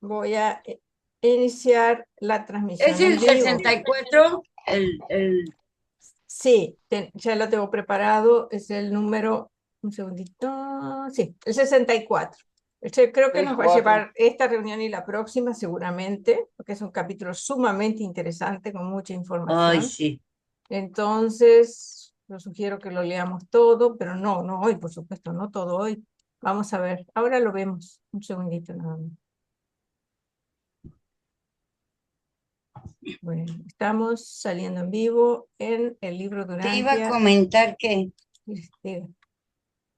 Voy a iniciar la Es transmisión en el vivo. 64, Sí, ya lo tengo preparado. Es el número, un segundito. Sí, el 64. Creo que Seis, nos va a cuatro. llevar esta reunión y la próxima seguramente, porque es un capítulo sumamente interesante con mucha ay, información. sí. Entonces, yo sugiero que lo leamos todo, pero no hoy, por supuesto, no todo hoy. Vamos a ver, ahora lo vemos. Un segundito nada más. Bueno, estamos saliendo en vivo en el libro Te iba a Durantia. comentar que Este,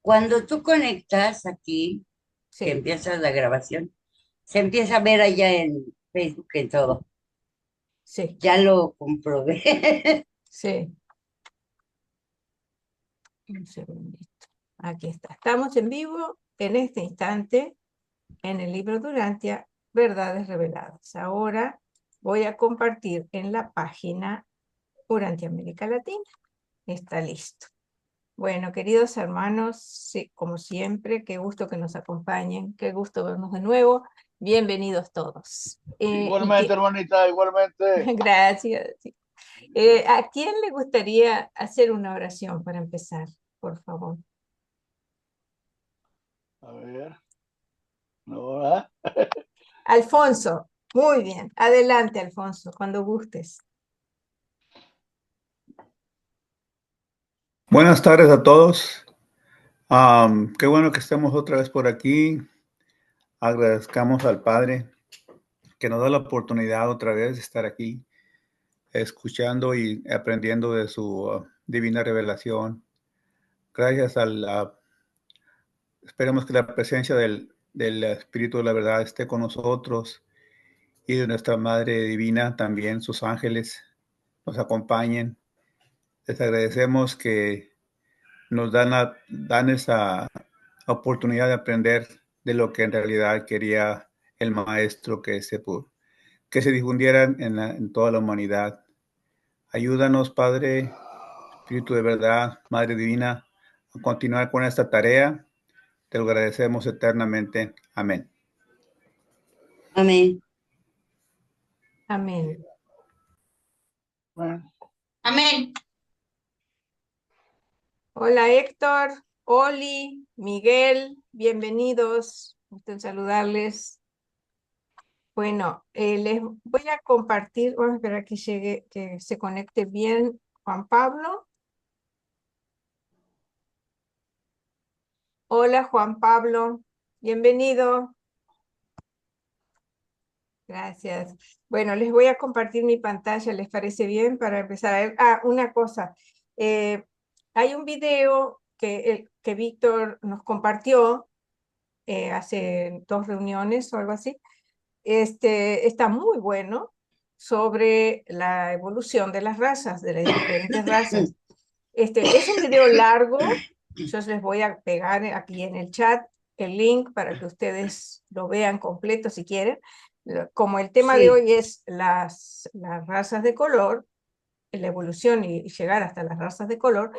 cuando tú conectas aquí, que sí, empiezas la grabación, se empieza a ver allá en Facebook en todo. sí, Ya lo comprobé. sí. Un segundito. Aquí está. Estamos en vivo en este instante en el libro Durantia, Verdades Reveladas. Ahora voy a compartir en la página Durantia América Latina. Está listo. Bueno, queridos hermanos, sí, como siempre, qué gusto que nos acompañen, qué gusto vernos de nuevo. Bienvenidos todos. Igualmente, hermanita, igualmente. Gracias. Sí. ¿A quién le gustaría hacer una oración para empezar, por favor? A ver. No, ¿verdad? Alfonso, muy bien. Adelante, Alfonso, cuando gustes. Buenas tardes a todos. Qué bueno que estemos otra vez por aquí. Agradezcamos al Padre que nos da la oportunidad otra vez de estar aquí, escuchando y aprendiendo de su divina revelación. Gracias esperemos que la presencia del Espíritu de la verdad esté con nosotros y de nuestra Madre Divina también, sus ángeles nos acompañen. Les agradecemos que nos dan esa oportunidad de aprender de lo que en realidad quería el maestro que se difundiera en toda la humanidad. Ayúdanos, Padre, Espíritu de verdad, Madre Divina, a continuar con esta tarea. Te lo agradecemos eternamente. Amén. Amén. Amén. Bueno, Amén. Hola, Héctor, Oli, Miguel, bienvenidos. Gusto en saludarles. Bueno, les voy a compartir, vamos a esperar que llegue, que se conecte bien Juan Pablo. Hola, Juan Pablo, bienvenido. Gracias. Bueno, les voy a compartir mi pantalla, ¿les parece bien? Para empezar a ver. Ah, una cosa. eh, Hay un video que Víctor nos compartió hace 2 reuniones o algo así. Está muy bueno sobre la evolución de las razas, de las diferentes razas. Es un video largo. Yo les voy a pegar aquí en el chat el link para que ustedes lo vean completo si quieren. Como el tema de Sí. hoy es las razas de color, la evolución y llegar hasta las razas de color,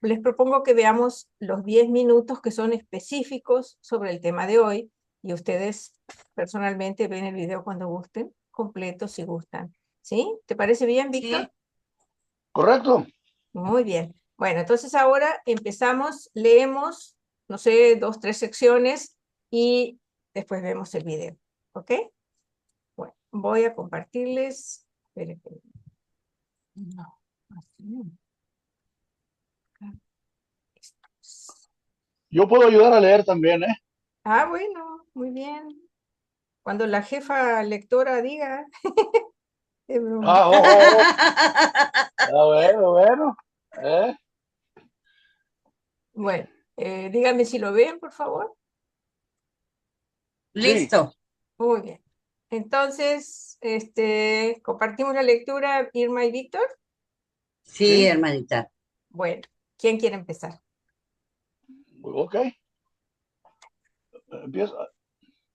les propongo que veamos los 10 minutos que son específicos sobre el tema de hoy y ustedes personalmente ven el video cuando gusten, completo si gustan. ¿Sí? ¿Te parece bien, Víctor? Sí. correcto. Muy bien. Bueno, entonces ahora empezamos, leemos, no sé, 2, 3 secciones y después vemos el video. ¿Ok? Bueno, voy a compartirles. Espere que- No, así no. Acá. Estos. Yo puedo ayudar a leer también, ¿eh? Ah, bueno, muy bien. Cuando la jefa lectora diga, es broma. Ah, oh, oh, oh. Ah, bueno, bueno. ¿Eh? Bueno, díganme si lo ven, por favor. Sí, Listo. Muy bien. Entonces, compartimos la lectura, Irma y Víctor. Sí, sí. hermanita. Bueno, ¿quién quiere empezar? Ok. Empieza.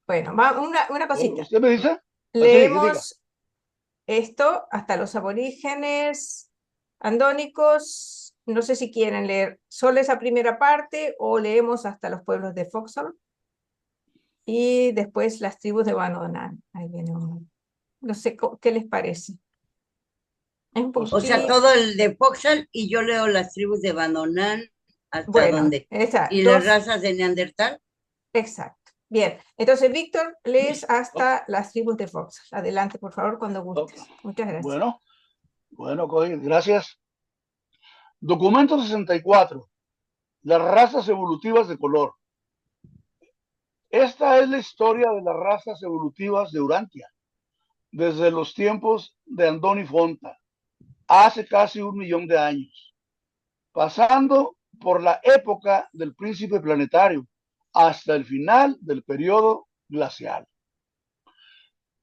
Bueno, una cosita. ¿Usted me dice? Así, diga. Leemos esto hasta los aborígenes andónicos. No sé si quieren leer solo esa primera parte o leemos hasta los pueblos de Foxhole. y después las tribus de Bandonan. Ahí viene uno. No sé qué les parece. Es un O sea, poquito, todo el de Foxal y yo leo las tribus de Bandonan hasta bueno, dónde. esas Y las dos, razas de Neandertal. exacto. Bien, entonces Víctor, lees Oh, hasta las tribus de Fox. Adelante, por favor, cuando gustes. Muchas gracias. bueno, bueno, gracias. Documento 64. Las razas evolutivas de color. Esta es la historia de las razas evolutivas de Urantia, desde los tiempos de Andoni Fonta, hace casi 1 millón de años, pasando por la época del príncipe planetario hasta el final del periodo glacial.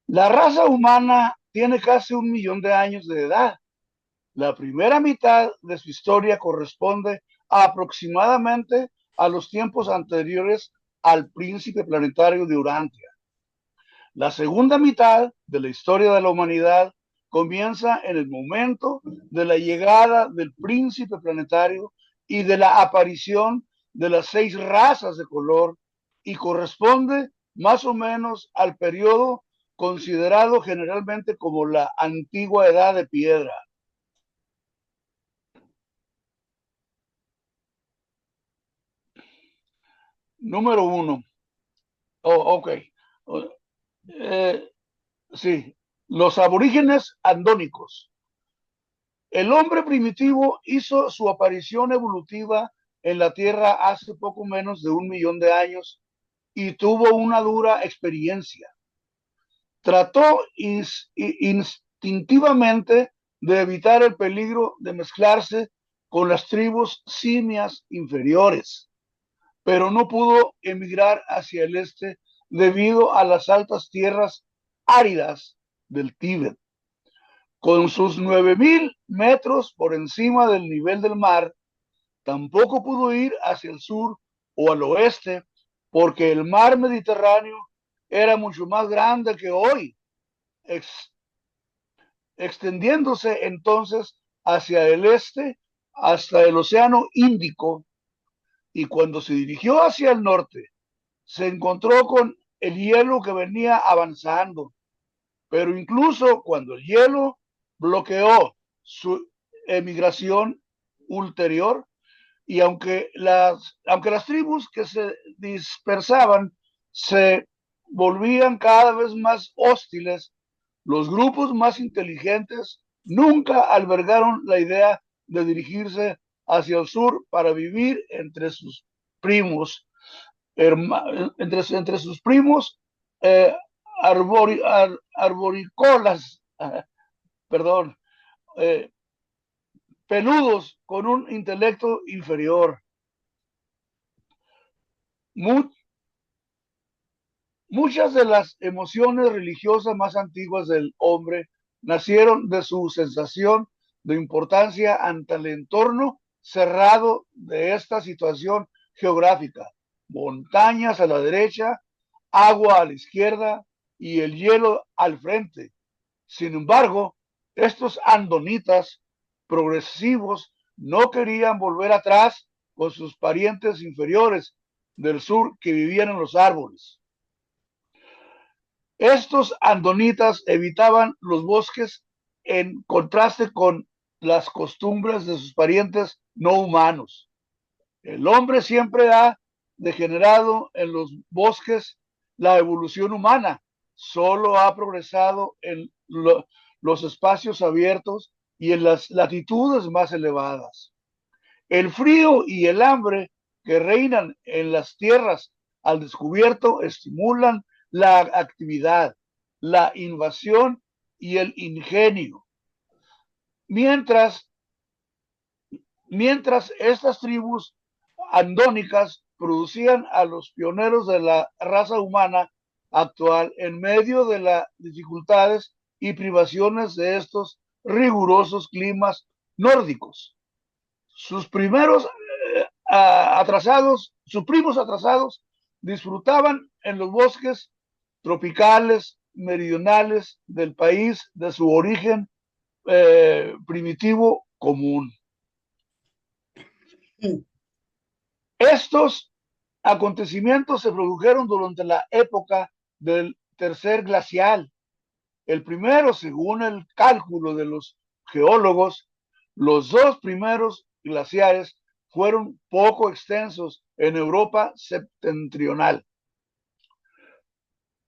La raza humana tiene casi 1 millón de años de edad. La primera mitad de su historia corresponde aproximadamente a los tiempos anteriores al príncipe planetario de Urantia. La segunda mitad de la historia de la humanidad comienza en el momento de la llegada del príncipe planetario y de la aparición de las 6 razas de color, y corresponde más o menos al periodo considerado generalmente como la antigua edad de piedra. Número 1. Ok. Sí. Los aborígenes andónicos. El hombre primitivo hizo su aparición evolutiva en la Tierra hace poco menos de 1 millón de años y tuvo una dura experiencia. Trató instintivamente de evitar el peligro de mezclarse con las tribus simias inferiores, pero no pudo emigrar hacia el este debido a las altas tierras áridas del Tíbet. Con sus 9.000 metros por encima del nivel del mar, tampoco pudo ir hacia el sur o al oeste porque el mar Mediterráneo era mucho más grande que hoy, extendiéndose entonces hacia el este hasta el Océano Índico, y cuando se dirigió hacia el norte se encontró con el hielo que venía avanzando, pero incluso cuando el hielo bloqueó su emigración ulterior, y aunque las tribus que se dispersaban se volvían cada vez más hostiles, los grupos más inteligentes nunca albergaron la idea de dirigirse hacia el sur para vivir entre sus primos, entre sus primos eh, arborícolas, perdón, eh, peludos con un intelecto inferior. Muchas de las emociones religiosas más antiguas del hombre nacieron de su sensación de importancia ante el entorno cerrado de esta situación geográfica: montañas a la derecha, agua a la izquierda y el hielo al frente. Sin embargo, estos andonitas progresivos no querían volver atrás con sus parientes inferiores del sur que vivían en los árboles. Estos andonitas evitaban los bosques en contraste con las costumbres de sus parientes no humanos. El hombre siempre ha degenerado en los bosques. La evolución humana solo ha progresado en los espacios abiertos y en las latitudes más elevadas. El frío y el hambre que reinan en las tierras al descubierto estimulan la actividad, la invasión y el ingenio. Mientras estas tribus andónicas producían a los pioneros de la raza humana actual en medio de las dificultades y privaciones de estos rigurosos climas nórdicos. Sus primos atrasados disfrutaban en los bosques tropicales meridionales del país de su origen primitivo común. Estos acontecimientos se produjeron durante la época del tercer glacial. El primero, según el cálculo de los geólogos, los dos primeros glaciares fueron poco extensos en Europa septentrional.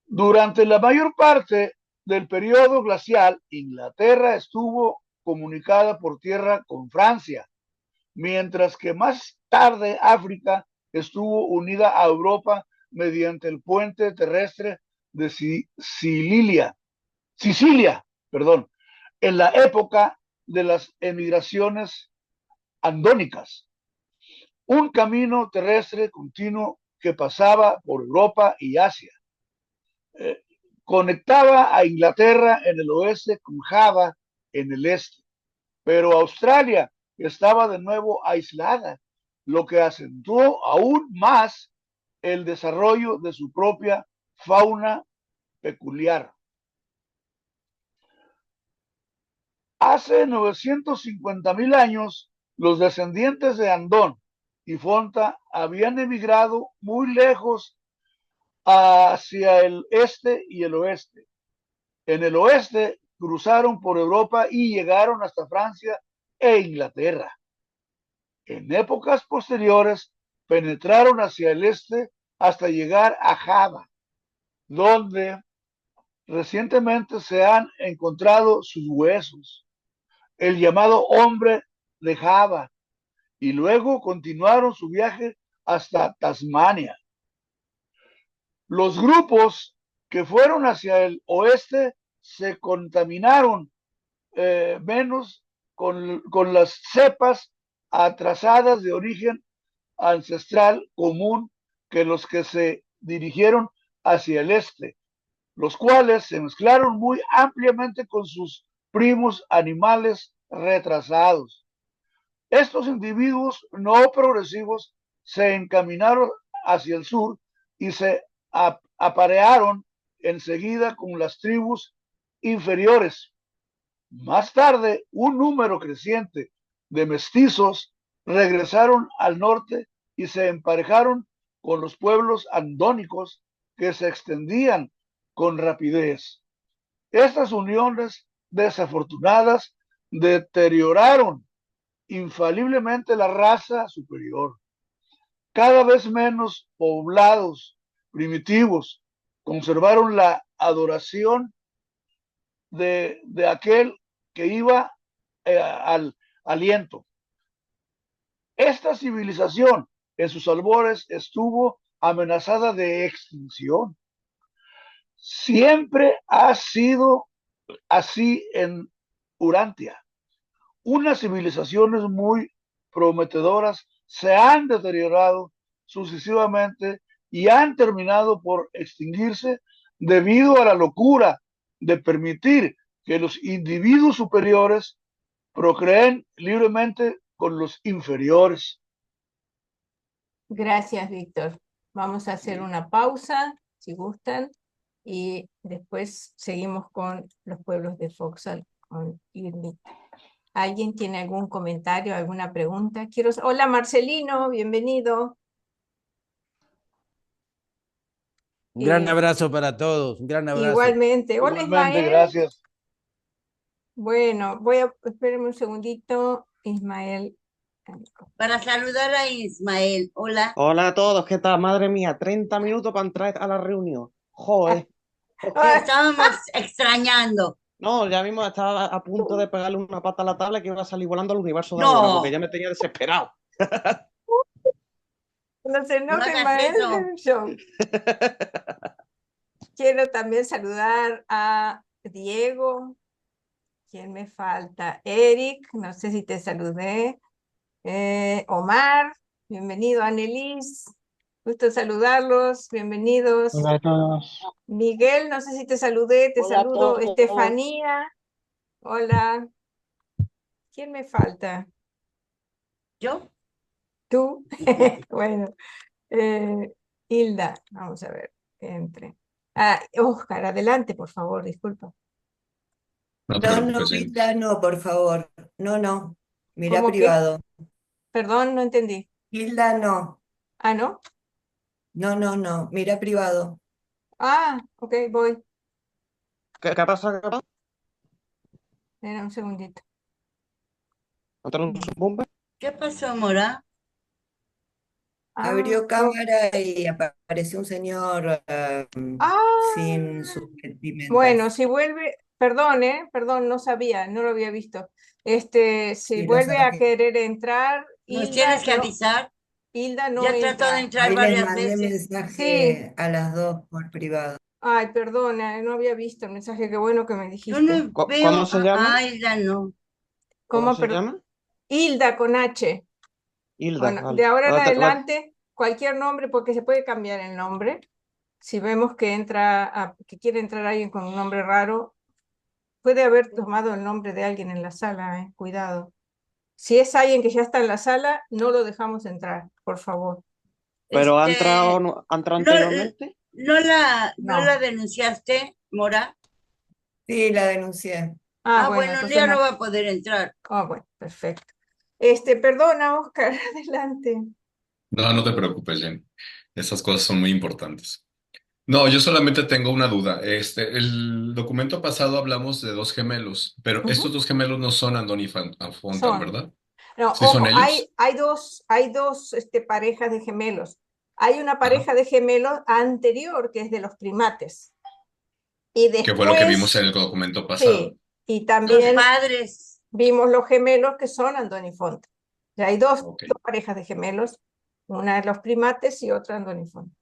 Durante la mayor parte del periodo glacial, Inglaterra estuvo comunicada por tierra con Francia, mientras que más tarde África estuvo unida a Europa mediante el puente terrestre de Sicilia, en la época de las emigraciones andónicas, un camino terrestre continuo que pasaba por Europa y Asia. Conectaba a Inglaterra en el oeste con Java en el este, pero Australia estaba de nuevo aislada, lo que acentuó aún más el desarrollo de su propia fauna peculiar. Hace 950,000 años, los descendientes de Andón y Fonta habían emigrado muy lejos hacia el este y el oeste. En el oeste cruzaron por Europa y llegaron hasta Francia e Inglaterra. En épocas posteriores penetraron hacia el este hasta llegar a Java, donde recientemente se han encontrado sus huesos, el llamado hombre de Java, y luego continuaron su viaje hasta Tasmania. Los grupos que fueron hacia el oeste se contaminaron menos con las cepas atrasadas de origen ancestral común que los que se dirigieron hacia el este, los cuales se mezclaron muy ampliamente con sus primos animales retrasados. Estos individuos no progresivos se encaminaron hacia el sur y se aparearon enseguida con las tribus inferiores. Más tarde, un número creciente de mestizos regresaron al norte y se emparejaron con los pueblos andónicos que se extendían con rapidez. Estas uniones desafortunadas deterioraron infaliblemente la raza superior. Cada vez menos poblados primitivos conservaron la adoración de aquel que iba al aliento. Esta civilización en sus albores estuvo amenazada de extinción. Siempre ha sido así en Urantia. Unas civilizaciones muy prometedoras se han deteriorado sucesivamente y han terminado por extinguirse debido a la locura de permitir que los individuos superiores procreen libremente con los inferiores. Gracias, Víctor. Vamos a hacer una pausa, si gustan, y después seguimos con los pueblos de Foxal, con Irmi. ¿Alguien tiene algún comentario, alguna pregunta? Hola, Marcelino, bienvenido. Un gran abrazo para todos, un gran abrazo. Igualmente. Hola, Igualmente, Ismael. gracias. Bueno, espérenme un segundito, Ismael. Para saludar a Ismael. Hola. Hola a todos, ¿qué tal? Madre mía, 30 minutos para entrar a la reunión. Joder. Te estábamos extrañando. No, ya mismo estaba a punto de pegarle una pata a la tabla que iba a salir volando al universo de No. ahora, porque ya me tenía desesperado. No se enoje, hagas Ismael. Yo quiero también saludar a Diego. ¿Quién me falta? Eric, no sé si te saludé. Omar, bienvenido. Annelies, gusto saludarlos, bienvenidos. Hola a todos. Miguel, no sé si te saludé, te Hola a saludo. todos. Estefanía, hola. ¿Quién me falta? ¿Yo? ¿Tú? Bueno, Hilda, vamos a ver, entre. Oscar, adelante, por favor, disculpa. No, Hilda, no, por favor. No. Mira ¿Cómo que? privado. Perdón, no entendí. Hilda, no. Ah, ¿no? No, mira privado. Ah, ok, voy. ¿Qué pasa? ¿Qué pasa? Espera un segundito. ¿No tenemos un bomba? ¿Qué pasó, Mora? Ah, Abrió cámara y apareció un señor sin ah, sus bueno, vestimentas. si vuelve, perdón, no sabía, no lo había visto. Si Sí, lo vuelve a saqué. querer entrar, Nos tienes que avisar. Hilda no Ya trató de entra. entrar Ahí les varias mandé veces. Sí, mensaje a las dos por privado. ay, perdona, no había visto el mensaje, qué bueno que me Yo dijiste. no ¿Cómo veo se llama? a Hilda, no. ¿Cómo ¿Cómo, se llama? Hilda con H. Hilda, Bueno, de vale. ahora en Ahora adelante, cualquier nombre, porque se puede cambiar el nombre. Si vemos que que quiere entrar alguien con un nombre raro, puede haber tomado el nombre de alguien en la sala, cuidado. Si es alguien que ya está en la sala, no lo dejamos entrar, por favor. ¿pero ha entrado, Este, ha entrado no, anteriormente? no la No. denunciaste, Mora. Sí, la denuncié. Ah, Ah, bueno, bueno, entonces ya no no. va a poder entrar. Ah, bueno, perfecto. Perdona, Oscar, adelante. No, no te preocupes, Jen. Esas cosas son muy importantes. No, yo solamente tengo una duda. El documento pasado hablamos de dos gemelos, pero estos Ujú. dos gemelos no son Andoni Fontan, Son. ¿verdad? No, ¿Sí son ojo, ellos? hay dos parejas de gemelos. Hay una Ajá. pareja de gemelos anterior que es de los primates. Y Que fue lo que vimos en después, el documento pasado. sí, y Los también padres. vimos los gemelos que son Andoni Font. Ya hay Ok. dos parejas de gemelos, una de los primates y otra Andoni Font.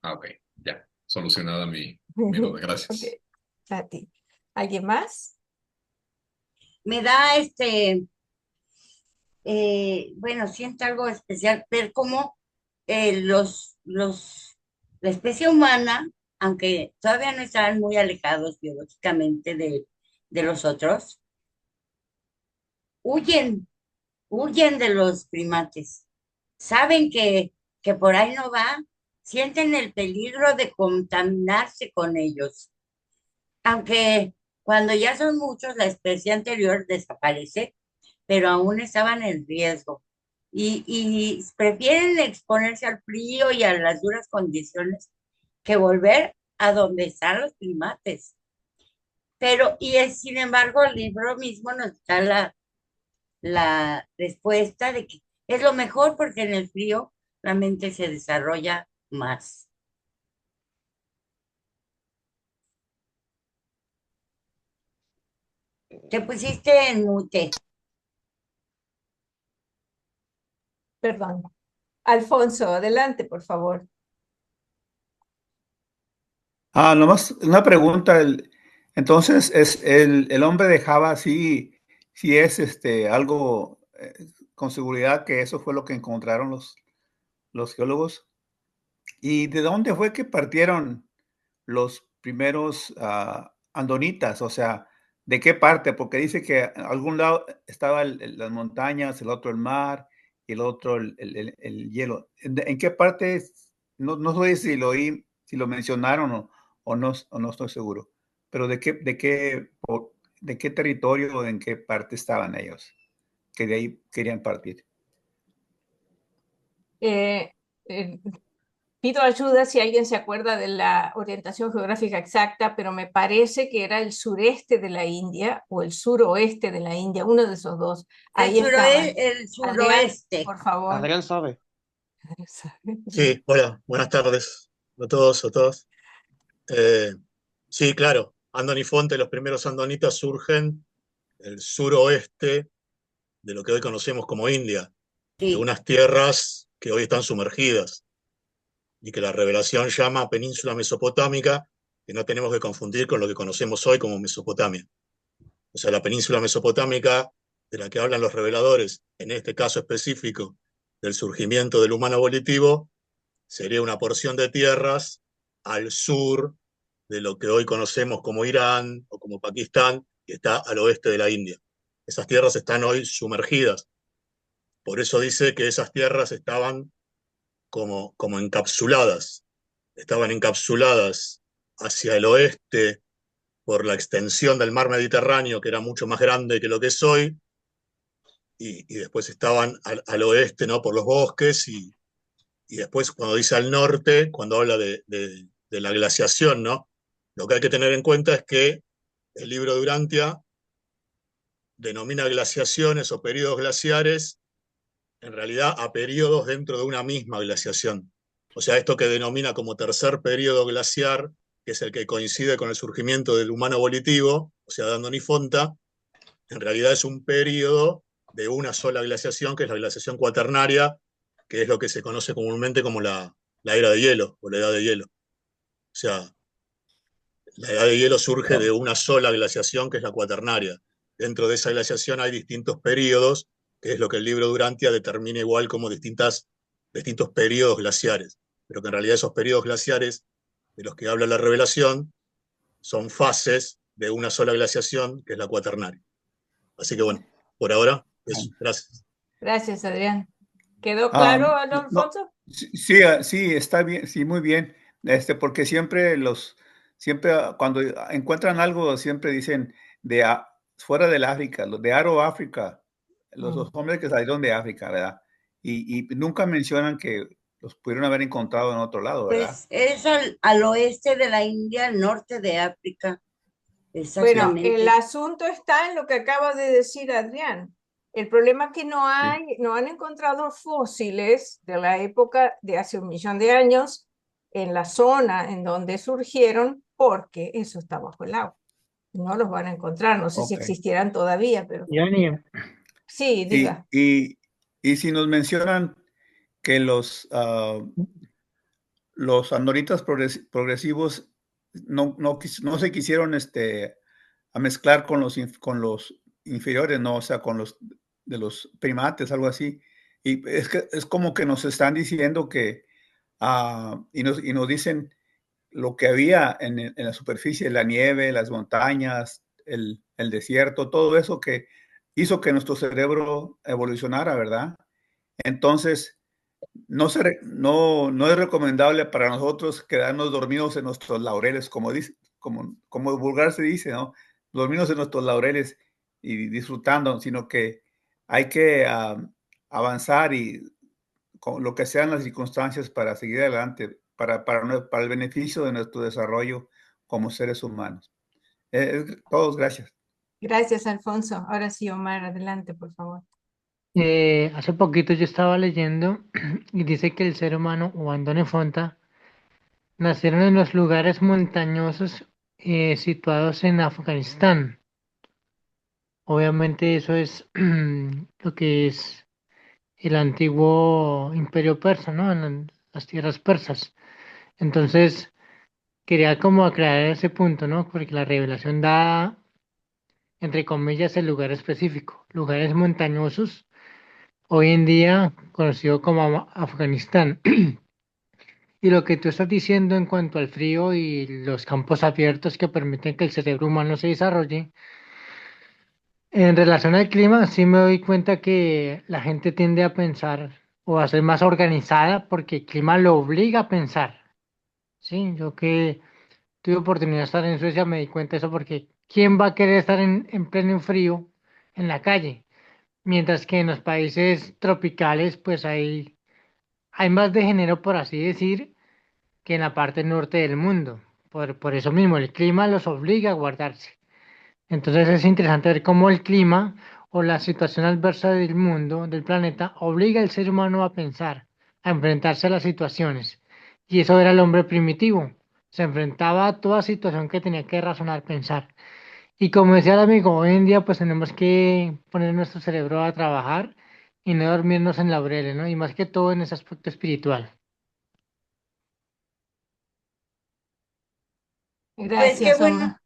Ah, ok. Ya. Solucionada mi duda. Ok, Gracias. a ti. ¿Alguien más? Me da bueno, siento algo especial ver cómo la especie humana, aunque todavía no están muy alejados biológicamente de los otros, huyen, huyen de los primates. Saben que por ahí no va, sienten el peligro de contaminarse con ellos. Aunque cuando ya son muchos, la especie anterior desaparece, pero aún estaban en riesgo. Y prefieren exponerse al frío y a las duras condiciones que volver a donde están los primates. Pero, sin embargo, el libro mismo nos da la respuesta de que es lo mejor porque en el frío la mente se desarrolla más. Te pusiste en mute. Perdón. Alfonso, adelante, por favor. Nomás una pregunta. Entonces, el hombre de Java sí es algo con seguridad que eso fue lo que encontraron los geólogos. ¿Y de dónde fue que partieron los primeros andonitas? O sea, ¿de qué parte? Porque dice que a algún lado estaba las montañas, el otro el mar y el otro el hielo. ¿En qué parte? No sé si lo oí, si lo mencionaron o no estoy seguro. Pero ¿de qué territorio o en qué parte estaban ellos? Que de ahí querían partir. Eh, eh, Pido ayuda si alguien se acuerda de la orientación geográfica exacta, pero me parece que era el sureste de la India o el suroeste de la India, uno de esos dos. Ahí estaban. El Adrián, suroeste. por favor. Adrián sabe. Sí, hola, buenas tardes a todos, a todas. Eh, sí, claro, Andoni Fonte, los primeros andonitas surgen del suroeste de lo que hoy conocemos como India, de Sí, unas tierras que hoy están sumergidas y que la revelación llama península mesopotámica, que no tenemos que confundir con lo que conocemos hoy como Mesopotamia. O sea, la península mesopotámica de la que hablan los reveladores, en este caso específico del surgimiento del humano volitivo, sería una porción de tierras al sur de lo que hoy conocemos como Irán o como Pakistán, que está al oeste de la India. Esas tierras están hoy sumergidas. Por eso dice que esas tierras estaban como encapsuladas. Estaban encapsuladas hacia el oeste por la extensión del mar Mediterráneo, que era mucho más grande que lo que es hoy, y después estaban al oeste, ¿no? Por los bosques y después cuando dice al norte, cuando habla de la glaciación, ¿no? Lo que hay que tener en cuenta es que el libro de Urantia denomina glaciaciones o periodos glaciares, en realidad a periodos dentro de una misma glaciación. O sea, esto que denomina como tercer periodo glaciar, que es el que coincide con el surgimiento del humano volitivo, o sea, de Andoni Fonta, en realidad es un periodo de una sola glaciación, que es la glaciación cuaternaria, que es lo que se conoce comúnmente como la era de hielo o la edad de hielo. O sea, la edad de hielo surge de una sola glaciación, que es la cuaternaria. Dentro de esa glaciación hay distintos periodos, que es lo que el libro Durantia determina igual como distintos periodos glaciares, pero que en realidad esos periodos glaciares de los que habla la revelación son fases de una sola glaciación, que es la cuaternaria. Así que bueno, por ahora, eso. Gracias. Gracias, Adrián. ¿Quedó claro, Alfonso? Sí, sí, está bien, sí, muy bien. Porque siempre cuando encuentran algo, siempre dicen fuera del África, los de Aro África, los hombres que salieron de África, ¿verdad? Y nunca mencionan que los pudieron haber encontrado en otro lado, ¿verdad? Pues es al oeste de la India, al norte de África. Bueno, Exactamente. el asunto está en lo que acaba de decir Adrián. El problema es que no han encontrado fósiles de la época de hace 1.000.000 de años en la zona en donde surgieron, porque eso está bajo el agua. No los van a encontrar, no sé si Ok. existieran todavía, pero Yani, sí, diga. Y si nos mencionan que los andoritas progresivos no se quisieron a mezclar con los inferiores, ¿no? O sea, con los de los primates, algo así. Y es como que nos están diciendo que, y nos dicen lo que había en la superficie, la nieve, las montañas, el desierto, todo eso que hizo que nuestro cerebro evolucionara, ¿verdad? Entonces, no es recomendable para nosotros quedarnos dormidos en nuestros laureles, como dice, como vulgar se dice, ¿no? Dormirnos en nuestros laureles y disfrutando, sino que hay que avanzar y con lo que sean las circunstancias para seguir adelante, para el beneficio de nuestro desarrollo como seres humanos. Todos, gracias. Gracias, Alfonso. Ahora sí, Omar, adelante, por favor. hace poquito yo estaba leyendo y dice que el ser humano o Andone Fonta nacieron en los lugares montañosos situados en Afganistán. Obviamente eso es lo que es el antiguo imperio persa, ¿no? En las tierras persas. Entonces, quería como aclarar ese punto, ¿no? Porque la revelación da, entre comillas, el lugar específico. Lugares montañosos, hoy en día conocido como Afganistán. Y lo que tú estás diciendo en cuanto al frío y los campos abiertos que permiten que el cerebro humano se desarrolle, en relación al clima, sí me doy cuenta que la gente tiende a pensar o a ser más organizada porque el clima lo obliga a pensar. Sí, yo que tuve oportunidad de estar en Suecia me di cuenta de eso porque ¿quién va a querer estar en pleno frío en la calle? Mientras que en los países tropicales pues hay más de género, por así decir, que en la parte norte del mundo. Por eso mismo, el clima los obliga a guardarse. Entonces es interesante ver cómo el clima o la situación adversa del mundo, del planeta, obliga al ser humano a pensar, a enfrentarse a las situaciones. Y eso era el hombre primitivo. Se enfrentaba a toda situación que tenía que razonar, pensar. Y como decía el amigo, hoy en día pues tenemos que poner nuestro cerebro a trabajar y no dormirnos en laureles, ¿no? Y más que todo en ese aspecto espiritual. Pues Gracias, Omar.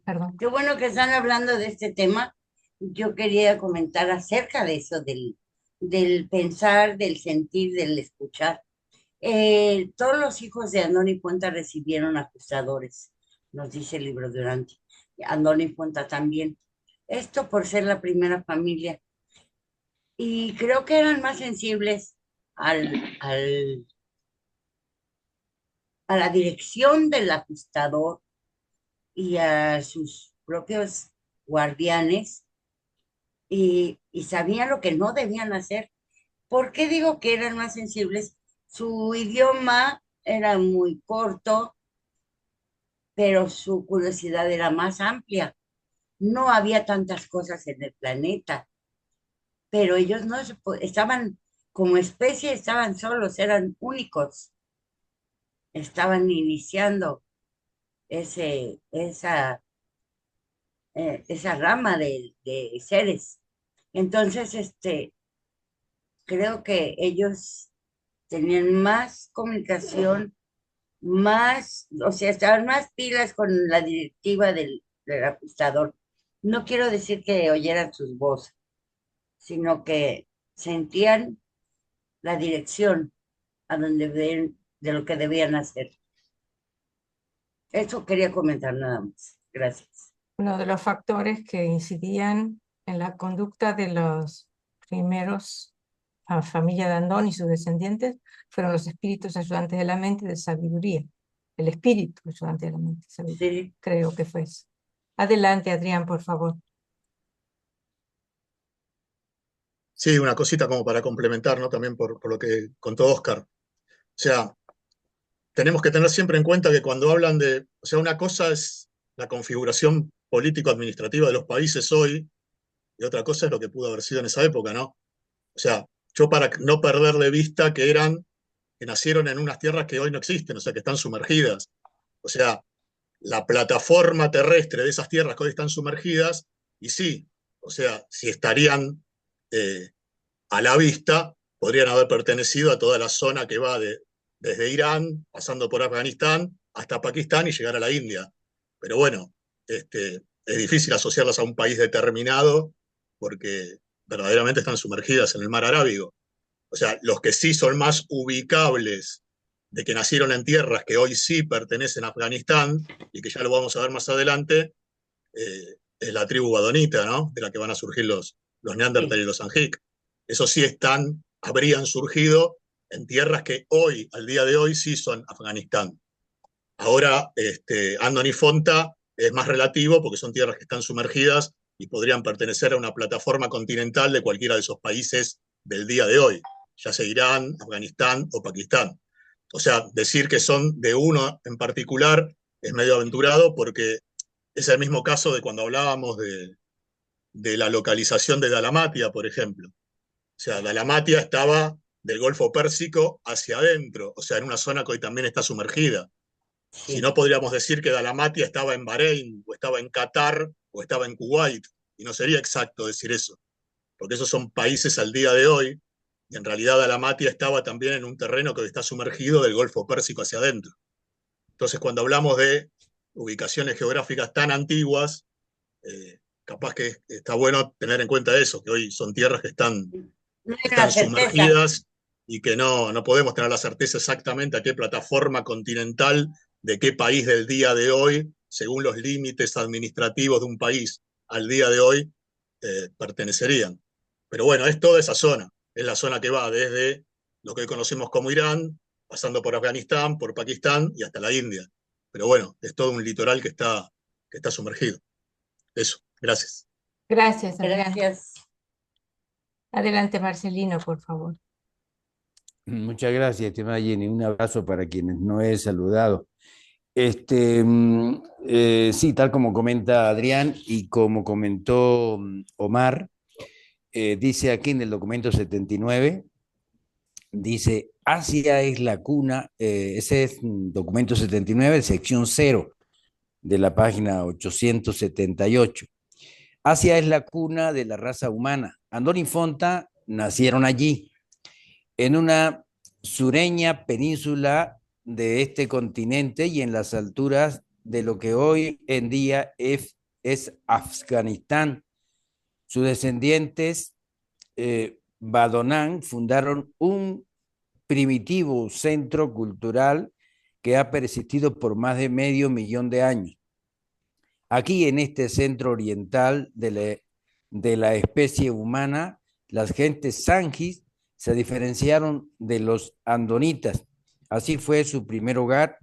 Perdón. qué bueno que están hablando de este tema. Yo quería comentar acerca de eso, del pensar, del sentir, del escuchar. Todos los hijos de Andoni Puenta recibieron acusadores, nos dice el libro de Durante. Andoni Puenta también. Esto por ser la primera familia. Y creo que eran más sensibles a la dirección del ajustador y a sus propios guardianes y sabían lo que no debían hacer. ¿Por qué digo que eran más sensibles? Su idioma era muy corto, pero su curiosidad era más amplia. No había tantas cosas en el planeta, pero ellos no estaban como especie, estaban solos, eran únicos, estaban iniciando esa rama de seres. Entonces, creo que ellos tenían más comunicación, más, o sea, estaban más pilas con la directiva del ajustador. No quiero decir que oyeran sus voces, sino que sentían la dirección de lo que debían hacer. Eso quería comentar nada más. Gracias. Uno de los factores que incidían en la conducta de los primeros familia de Andón y sus descendientes fueron los espíritus ayudantes de la mente y de sabiduría. El espíritu ayudante de la mente y sabiduría. Sí. Creo que fue eso. Adelante, Adrián, por favor. Sí, una cosita como para complementar, ¿no? También por lo que contó Oscar. O sea, tenemos que tener siempre en cuenta que cuando hablan o sea, una cosa es la configuración político-administrativa de los países hoy y otra cosa es lo que pudo haber sido en esa época, ¿no? O sea, yo para no perder de vista que nacieron en unas tierras que hoy no existen, o sea, que están sumergidas. O sea, la plataforma terrestre de esas tierras que hoy están sumergidas, y sí, o sea, si estarían a la vista, podrían haber pertenecido a toda la zona que va desde Irán, pasando por Afganistán, hasta Pakistán y llegar a la India. Pero bueno, es difícil asociarlas a un país determinado porque verdaderamente están sumergidas en el mar Arábigo. O sea, los que sí son más ubicables de que nacieron en tierras que hoy sí pertenecen a Afganistán y que ya lo vamos a ver más adelante, es la tribu badonita, ¿no? De la que van a surgir los Neandertal y los Anjik. Esos sí habrían surgido en tierras que hoy, al día de hoy, sí son Afganistán. Ahora, Andoni Fonta es más relativo porque son tierras que están sumergidas y podrían pertenecer a una plataforma continental de cualquiera de esos países del día de hoy, ya sea Irán, Afganistán o Pakistán. O sea, decir que son de uno en particular es medio aventurado porque es el mismo caso de cuando hablábamos de la localización de Dalmatia, por ejemplo. O sea, Dalmatia estaba del Golfo Pérsico hacia adentro, o sea, en una zona que hoy también está sumergida. Sí. Si no, podríamos decir que Dalmatia estaba en Bahrein, o estaba en Qatar, o estaba en Kuwait, y no sería exacto decir eso, porque esos son países al día de hoy, y en realidad Dalmatia estaba también en un terreno que hoy está sumergido del Golfo Pérsico hacia adentro. Entonces, cuando hablamos de ubicaciones geográficas tan antiguas, capaz que está bueno tener en cuenta eso, que hoy son tierras que están sumergidas y que no podemos tener la certeza exactamente a qué plataforma continental, de qué país del día de hoy, según los límites administrativos de un país al día de hoy, pertenecerían. Pero bueno, es toda esa zona, es la zona que va desde lo que hoy conocemos como Irán, pasando por Afganistán, por Pakistán y hasta la India. Pero bueno, es todo un litoral que está sumergido. Eso, gracias. Gracias, Adrián. Gracias. Adelante, Marcelino, por favor. Muchas gracias, estimada Jenny. Un abrazo para quienes no he saludado. Sí, tal como comenta Adrián y como comentó Omar, dice aquí en el documento 79, dice, Asia es la cuna, ese es documento 79, sección 0 de la página 878. Asia es la cuna de la raza humana. Andón y Fonta nacieron allí, en una sureña península de este continente y en las alturas de lo que hoy en día es Afganistán. Sus descendientes, Badonán, fundaron un primitivo centro cultural que ha persistido por más de medio millón de años. Aquí en este centro oriental de la especie humana, las gentes sangis se diferenciaron de los andonitas. Asia fue su primer hogar,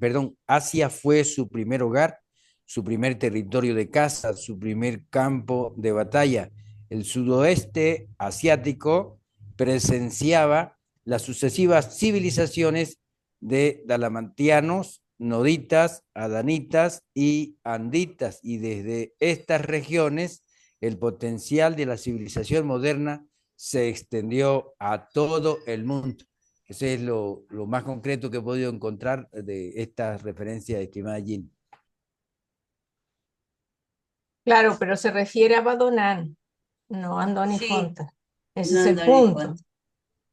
su primer territorio de caza, su primer campo de batalla. El sudoeste asiático presenciaba las sucesivas civilizaciones de dalamantianos, noditas, adanitas y anditas, y desde estas regiones el potencial de la civilización moderna se extendió a todo el mundo. Ese es lo más concreto que he podido encontrar de esta referencia, estimada Jean. Claro, pero se refiere a Badonán, no a Andoni Sí, Fonta. Ese no es el Andoni punto. Fonta.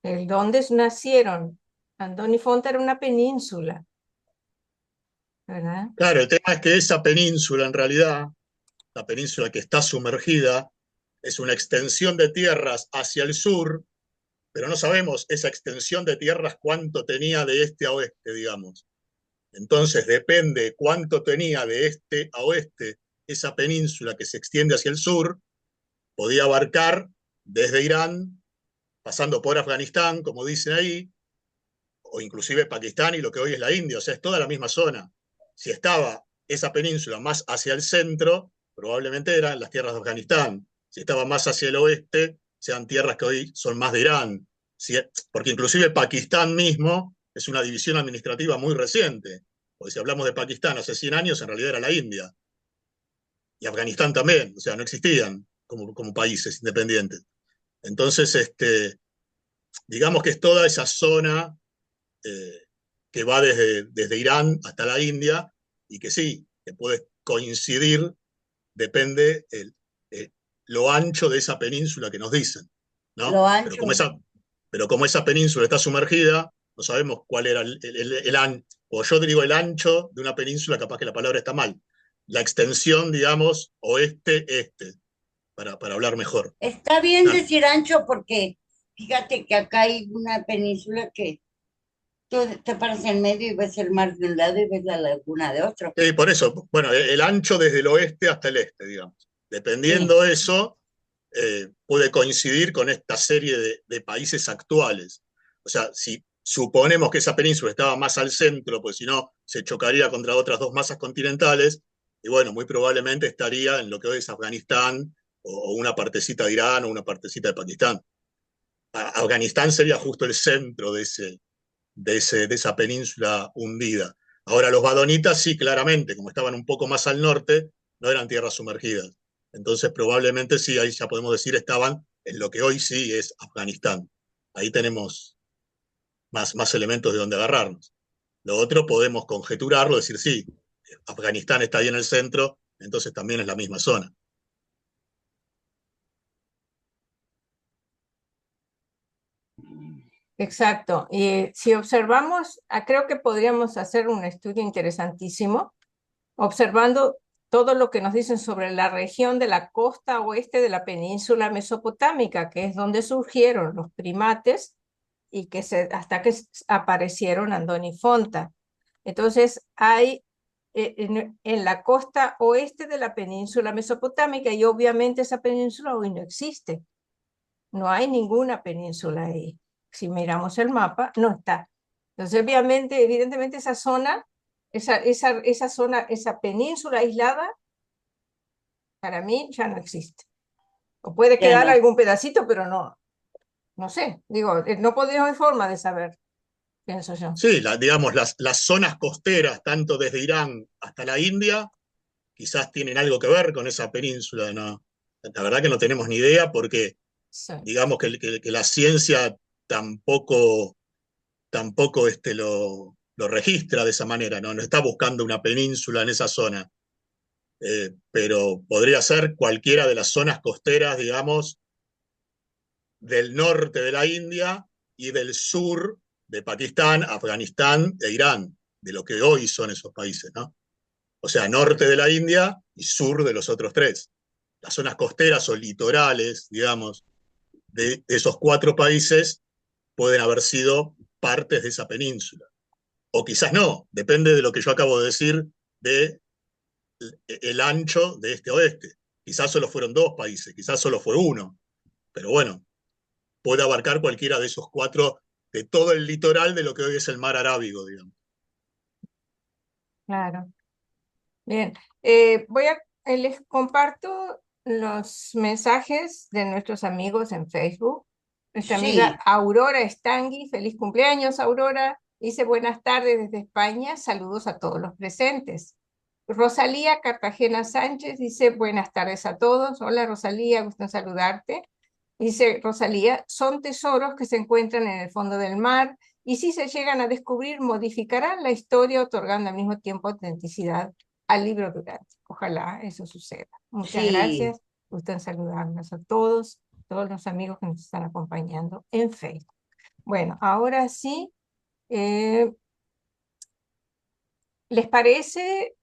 El dónde nacieron. Andoni Fonta era una península, ¿verdad? Claro, el tema es que esa península, en realidad, la península que está sumergida, es una extensión de tierras hacia el sur, pero no sabemos esa extensión de tierras cuánto tenía de este a oeste, digamos. Entonces depende cuánto tenía de este a oeste esa península que se extiende hacia el sur, podía abarcar desde Irán, pasando por Afganistán, como dicen ahí, o inclusive Pakistán y lo que hoy es la India, o sea, es toda la misma zona. Si estaba esa península más hacia el centro, probablemente eran las tierras de Afganistán. Si estaba más hacia el oeste, sean tierras que hoy son más de Irán. Porque inclusive Pakistán mismo es una división administrativa muy reciente. Porque si hablamos de Pakistán hace 100 años, en realidad era la India. Y Afganistán también, o sea, no existían como países independientes. Entonces, digamos que es toda esa zona que va desde Irán hasta la India, y que sí, que puede coincidir, depende lo ancho de esa península que nos dicen, ¿no? Lo Pero ancho. pero como esa península está sumergida, no sabemos cuál era el ancho, o yo digo el ancho de una península, capaz que la palabra está mal, la extensión, digamos, oeste-este, para hablar mejor. Está bien Claro. decir ancho porque fíjate que acá hay una península que tú te paras en medio y ves el mar de un lado y ves la laguna de otro. Sí, por eso, bueno, el ancho desde el oeste hasta el este, digamos. Dependiendo eso, puede coincidir con esta serie de países actuales. O sea, si suponemos que esa península estaba más al centro, pues si no, se chocaría contra otras dos masas continentales, y bueno, muy probablemente estaría en lo que hoy es Afganistán, o una partecita de Irán, o una partecita de Pakistán. Afganistán sería justo el centro de esa península hundida. Ahora, los badonitas sí, claramente, como estaban un poco más al norte, no eran tierras sumergidas. Entonces, probablemente sí, ahí ya podemos decir, estaban en lo que hoy sí es Afganistán. Ahí tenemos más elementos de donde agarrarnos. Lo otro podemos conjeturarlo, decir, sí, Afganistán está ahí en el centro, entonces también es la misma zona. Exacto. Y si observamos, creo que podríamos hacer un estudio interesantísimo, observando todo lo que nos dicen sobre la región de la costa oeste de la península mesopotámica, que es donde surgieron los primates y que hasta que aparecieron Andoni Fonta. Entonces, hay en la costa oeste de la península mesopotámica, y obviamente esa península hoy no existe. No hay ninguna península ahí. Si miramos el mapa, no está. Entonces, obviamente, evidentemente, esa zona, esa península aislada, para mí ya no existe. O puede Ya quedar no. algún pedacito, pero no sé. Digo, no podemos forma de saber, pienso yo. Sí, digamos, las zonas costeras, tanto desde Irán hasta la India, quizás tienen algo que ver con esa península, ¿no? La verdad que no tenemos ni idea porque, Sí. digamos, que la ciencia tampoco lo registra de esa manera, ¿no? No está buscando una península en esa zona. Pero podría ser cualquiera de las zonas costeras, digamos, del norte de la India y del sur de Pakistán, Afganistán e Irán, de lo que hoy son esos países, ¿no? O sea, norte de la India y sur de los otros tres. Las zonas costeras o litorales, digamos, de esos cuatro países pueden haber sido partes de esa península. O quizás no, depende de lo que yo acabo de decir de el ancho de este oeste. Quizás solo fueron dos países, quizás solo fue uno, pero bueno, puede abarcar cualquiera de esos cuatro, de todo el litoral de lo que hoy es el mar Arábigo, digamos. Claro. Bien. Les comparto los mensajes de nuestros amigos en Facebook. nuestra Sí. amiga Aurora Stangui. Feliz cumpleaños, Aurora. Dice buenas tardes desde España, saludos a todos los presentes. Rosalía Cartagena Sánchez dice buenas tardes a todos. Hola Rosalía, gusto en saludarte. Dice Rosalía, son tesoros que se encuentran en el fondo del mar y si se llegan a descubrir modificarán la historia otorgando al mismo tiempo autenticidad al libro Durante. Ojalá eso suceda. Muchas Sí. gracias, gusto en saludarnos a todos los amigos que nos están acompañando en Facebook. Bueno, ahora sí, ¿les parece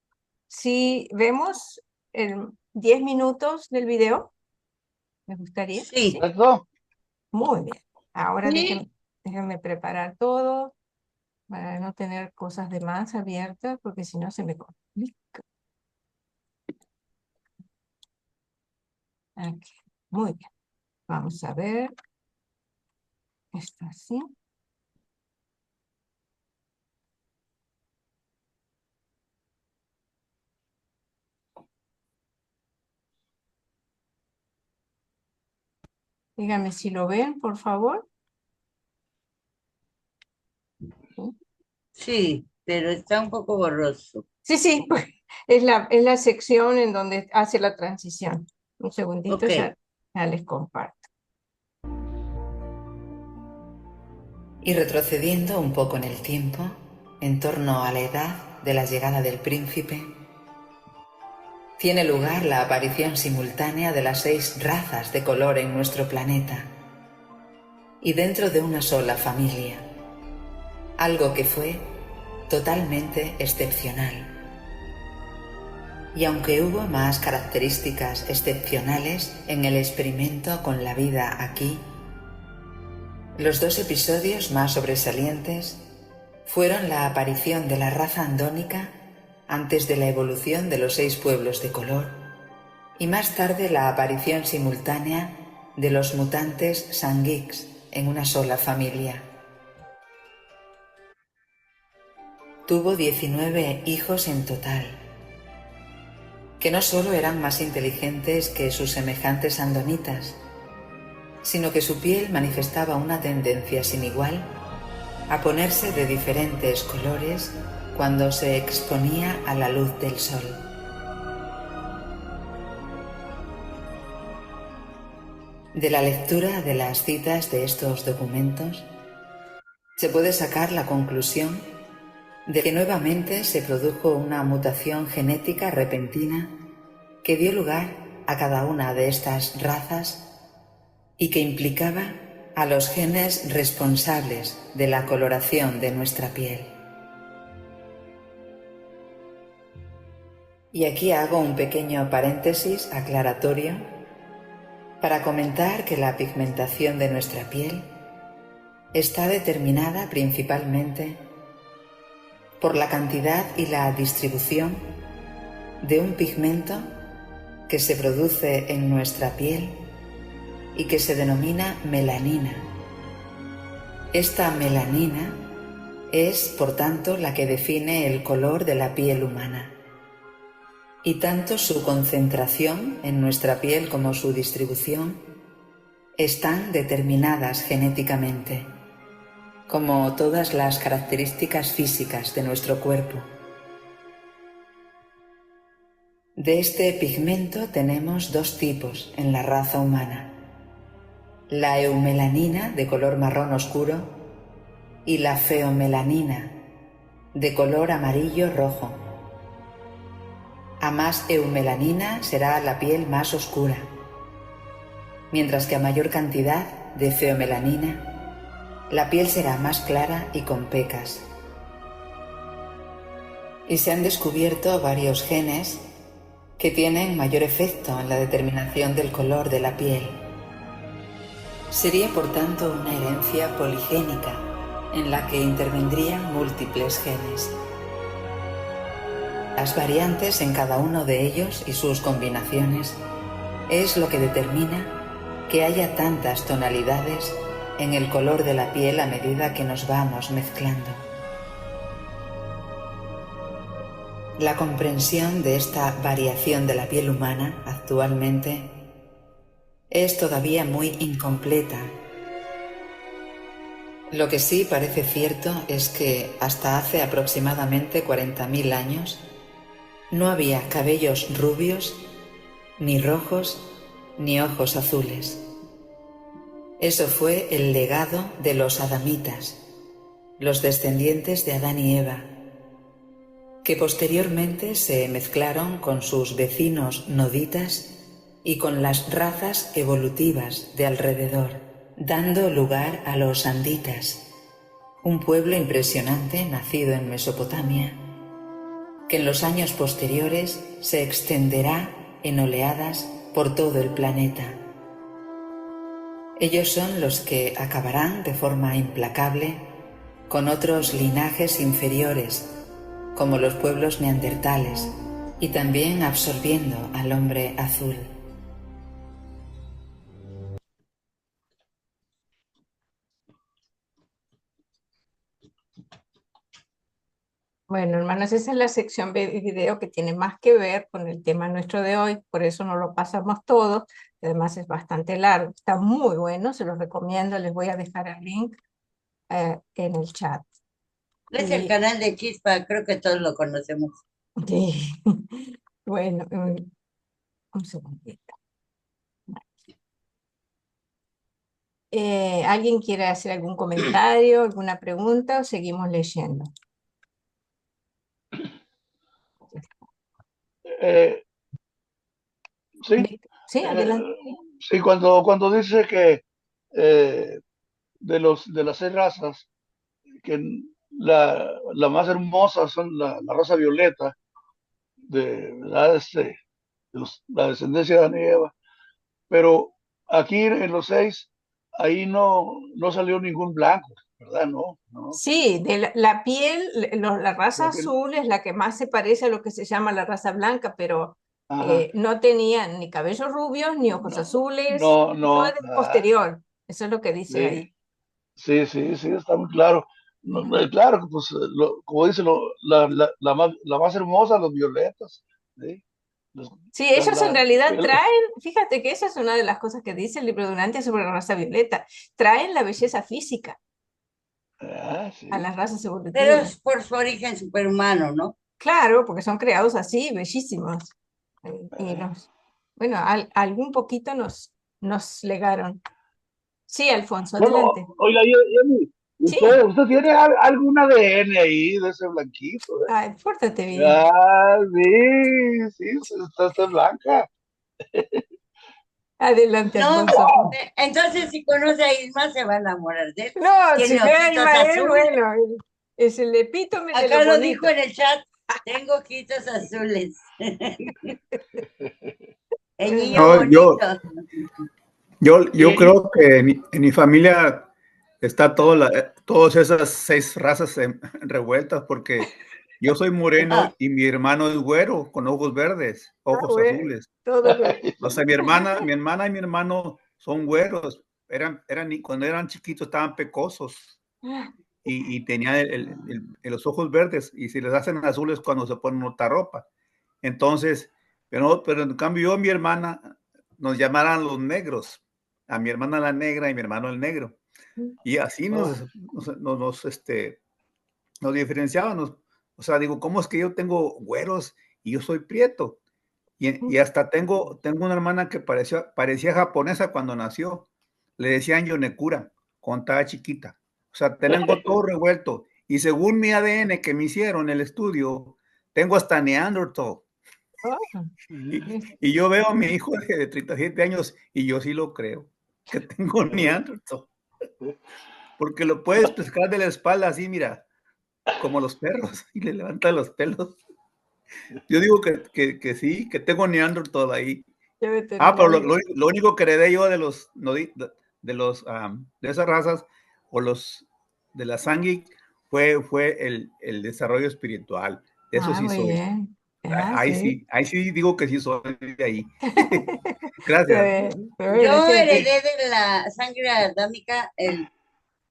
si vemos 10 minutos del video? ¿Me gustaría? Sí. ¿Perfecto? Muy bien. Ahora Sí. déjenme preparar todo para no tener cosas de más abiertas, porque si no se me complica. Aquí. Muy bien. Vamos a ver. Esto así. Díganme si lo ven, por favor. Sí, pero está un poco borroso. Sí, sí, es la sección en donde hace la transición. Un segundito, Ok. ya les comparto. Y retrocediendo un poco en el tiempo, en torno a la edad de la llegada del príncipe, tiene lugar la aparición simultánea de las 6 razas de color en nuestro planeta, y dentro de una sola familia, algo que fue totalmente excepcional. Y aunque hubo más características excepcionales en el experimento con la vida aquí, los 2 episodios más sobresalientes fueron la aparición de la raza andónica antes de la evolución de los 6 pueblos de color y más tarde la aparición simultánea de los mutantes Sanguix en una sola familia. Tuvo 19 hijos en total, que no solo eran más inteligentes que sus semejantes andonitas, sino que su piel manifestaba una tendencia sin igual a ponerse de diferentes colores cuando se exponía a la luz del sol. De la lectura de las citas de estos documentos, se puede sacar la conclusión de que nuevamente se produjo una mutación genética repentina que dio lugar a cada una de estas razas y que implicaba a los genes responsables de la coloración de nuestra piel. Y aquí hago un pequeño paréntesis aclaratorio para comentar que la pigmentación de nuestra piel está determinada principalmente por la cantidad y la distribución de un pigmento que se produce en nuestra piel y que se denomina melanina. Esta melanina es, por tanto, la que define el color de la piel humana. Y tanto su concentración en nuestra piel como su distribución están determinadas genéticamente, como todas las características físicas de nuestro cuerpo. De este pigmento tenemos 2 tipos en la raza humana: la eumelanina de color marrón oscuro y la feomelanina de color amarillo rojo. A más eumelanina será la piel más oscura, mientras que a mayor cantidad de feomelanina la piel será más clara y con pecas. Y se han descubierto varios genes que tienen mayor efecto en la determinación del color de la piel. Sería por tanto una herencia poligénica en la que intervendrían múltiples genes. Las variantes en cada uno de ellos y sus combinaciones es lo que determina que haya tantas tonalidades en el color de la piel a medida que nos vamos mezclando. La comprensión de esta variación de la piel humana actualmente es todavía muy incompleta Lo que sí parece cierto es que hasta hace aproximadamente 40.000 años no había cabellos rubios, ni rojos, ni ojos azules. Eso fue el legado de los adamitas, los descendientes de Adán y Eva, que posteriormente se mezclaron con sus vecinos noditas y con las razas evolutivas de alrededor, dando lugar a los anditas, un pueblo impresionante nacido en Mesopotamia, que en los años posteriores se extenderá en oleadas por todo el planeta. Ellos son los que acabarán de forma implacable con otros linajes inferiores, como los pueblos neandertales, y también absorbiendo al hombre azul. Bueno, hermanos, esa es la sección de video que tiene más que ver con el tema nuestro de hoy, por eso no lo pasamos todo, además es bastante largo, está muy bueno, se los recomiendo, les voy a dejar el link en el chat. Es el canal de Chispa, creo que todos lo conocemos. Sí. Bueno, un segundito. ¿Alguien quiere hacer algún comentario, alguna pregunta o seguimos leyendo? Sí, Sí, adelante. sí, cuando dice que de las 6 razas, que la más hermosa son la raza violeta, ¿verdad? La descendencia de Adán y Eva, pero aquí en los 6, ahí no salió ningún blanco, ¿verdad? No. Sí, de la piel, la raza La piel- azul es la que más se parece a lo que se llama la raza blanca, pero Ajá. no tenían ni cabellos rubios ni ojos azules, No, eso es nada. posterior, eso es lo que dice ahí. Sí, está muy claro. Claro, pues, como dice, la más hermosa, los violetas. ¿Sí? Sí, ellos en realidad piel- traen, fíjate que esa es una de las cosas que dice el libro de Urantia sobre la raza violeta, traen la belleza física sí. a las razas Pero evolutivas. es por su origen superhumano, ¿no? Claro, porque son creados así, bellísimos. Y bueno, algún poquito nos legaron. Sí, Alfonso, Bueno, adelante. oiga, Yemi, Sí, ¿usted tiene algún ADN ahí de ese blanquito? ay, pórtate bien. Sí, está blanca. Adelante, No, Alfonso. entonces si conoce a Isma se va a enamorar de él. No, si Tiene ve a ojitos Ismael, azules. bueno, es el epítome de Acá lo lo bonito. dijo en el chat, tengo ojitos azules. El niño No, bonito. yo creo que en mi familia está todas esas 6 razas revueltas, porque yo soy moreno y mi hermano es güero, con ojos verdes, ojos Bueno, azules. todo bien. O sea, mi hermana y mi hermano son güeros. Cuando eran chiquitos estaban pecosos y tenían los ojos verdes, y si les hacen azules cuando se ponen otra ropa. Entonces, pero en cambio yo y mi hermana nos llamaran los negros. A mi hermana la negra y mi hermano el negro. Y así nos diferenciábamos. O sea, digo, ¿cómo es que yo tengo güeros y yo soy prieto? Y hasta tengo una hermana que parecía japonesa cuando nació. Le decían Yonekura, cuando estaba chiquita. O sea, tengo todo revuelto. Y según mi ADN que me hicieron en el estudio, tengo hasta Neanderthal. Y yo veo a mi hijo de 37 años y yo sí lo creo, que tengo Neanderthal. Porque lo puedes pescar de la espalda así, mira, como los perros, y le levanta los pelos. Yo digo que sí, que tengo Neanderthal ahí. Pero lo único que heredé yo de esas razas o los de la sangre fue el desarrollo espiritual. De eso sí muy soy. bien. Ahí sí digo que sí soy de ahí. Gracias. Yo heredé de la sangre adámica el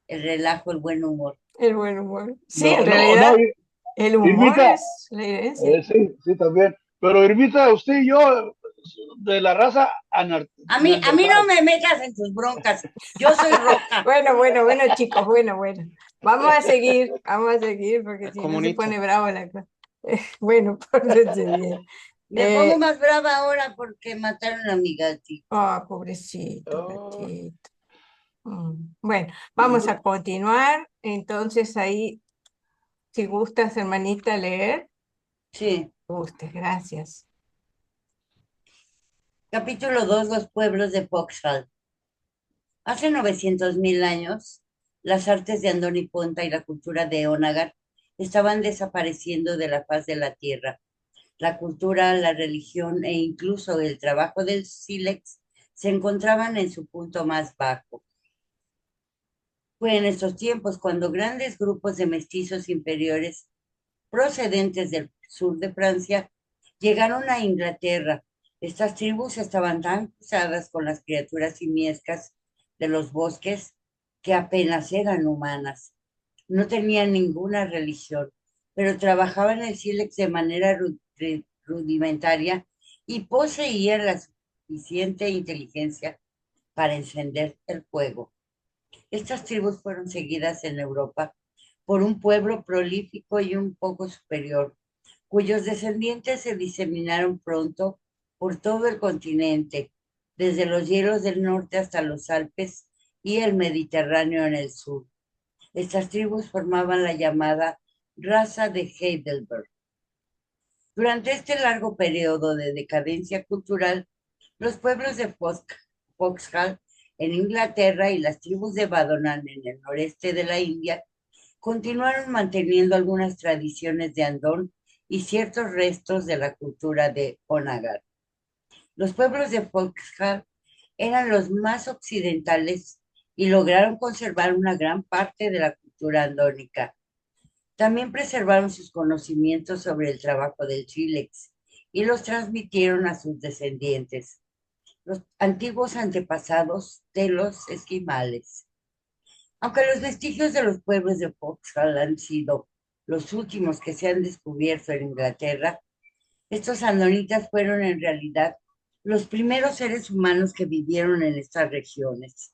relajo, el buen humor. El buen humor. Sí, No, en realidad, no, el humor Irmita, es la herencia. sí, también. Pero Irmita, usted y yo de la raza A mí no neandertal. me metas en tus broncas. Yo soy roja. Bueno, chicos, bueno. Vamos a seguir porque Es si no se comunista. pone bravo la cosa. Bueno, pórtense bien. Me pongo más brava ahora porque mataron a mi gatito. Pobrecito, Oh. gatito. Bueno, vamos a continuar. Entonces ahí, si gustas, hermanita, leer. Sí. Gustes, gracias. Capítulo 2, los pueblos de Foxhall. Hace 900.000 años, las artes de Andoni Ponta y la cultura de Onagar estaban desapareciendo de la faz de la tierra. La cultura, la religión e incluso el trabajo del sílex se encontraban en su punto más bajo. Fue en estos tiempos cuando grandes grupos de mestizos inferiores procedentes del sur de Francia llegaron a Inglaterra. Estas tribus estaban tan cruzadas con las criaturas simiescas de los bosques que apenas eran humanas. No tenían ninguna religión, pero trabajaban el sílex de manera rudimentaria y poseían la suficiente inteligencia para encender el fuego. Estas tribus fueron seguidas en Europa por un pueblo prolífico y un poco superior, cuyos descendientes se diseminaron pronto por todo el continente, desde los hielos del norte hasta los Alpes y el Mediterráneo en el sur. Estas tribus formaban la llamada raza de Heidelberg. Durante este largo periodo de decadencia cultural, los pueblos de Foxhall en Inglaterra y las tribus de Badonan en el noreste de la India continuaron manteniendo algunas tradiciones de Andón y ciertos restos de la cultura de Onagar. Los pueblos de Foxhall eran los más occidentales y lograron conservar una gran parte de la cultura andónica. También preservaron sus conocimientos sobre el trabajo del sílex y los transmitieron a sus descendientes, los antiguos antepasados de los esquimales. Aunque los vestigios de los pueblos de Foxhall han sido los últimos que se han descubierto en Inglaterra, estos andonitas fueron en realidad los primeros seres humanos que vivieron en estas regiones.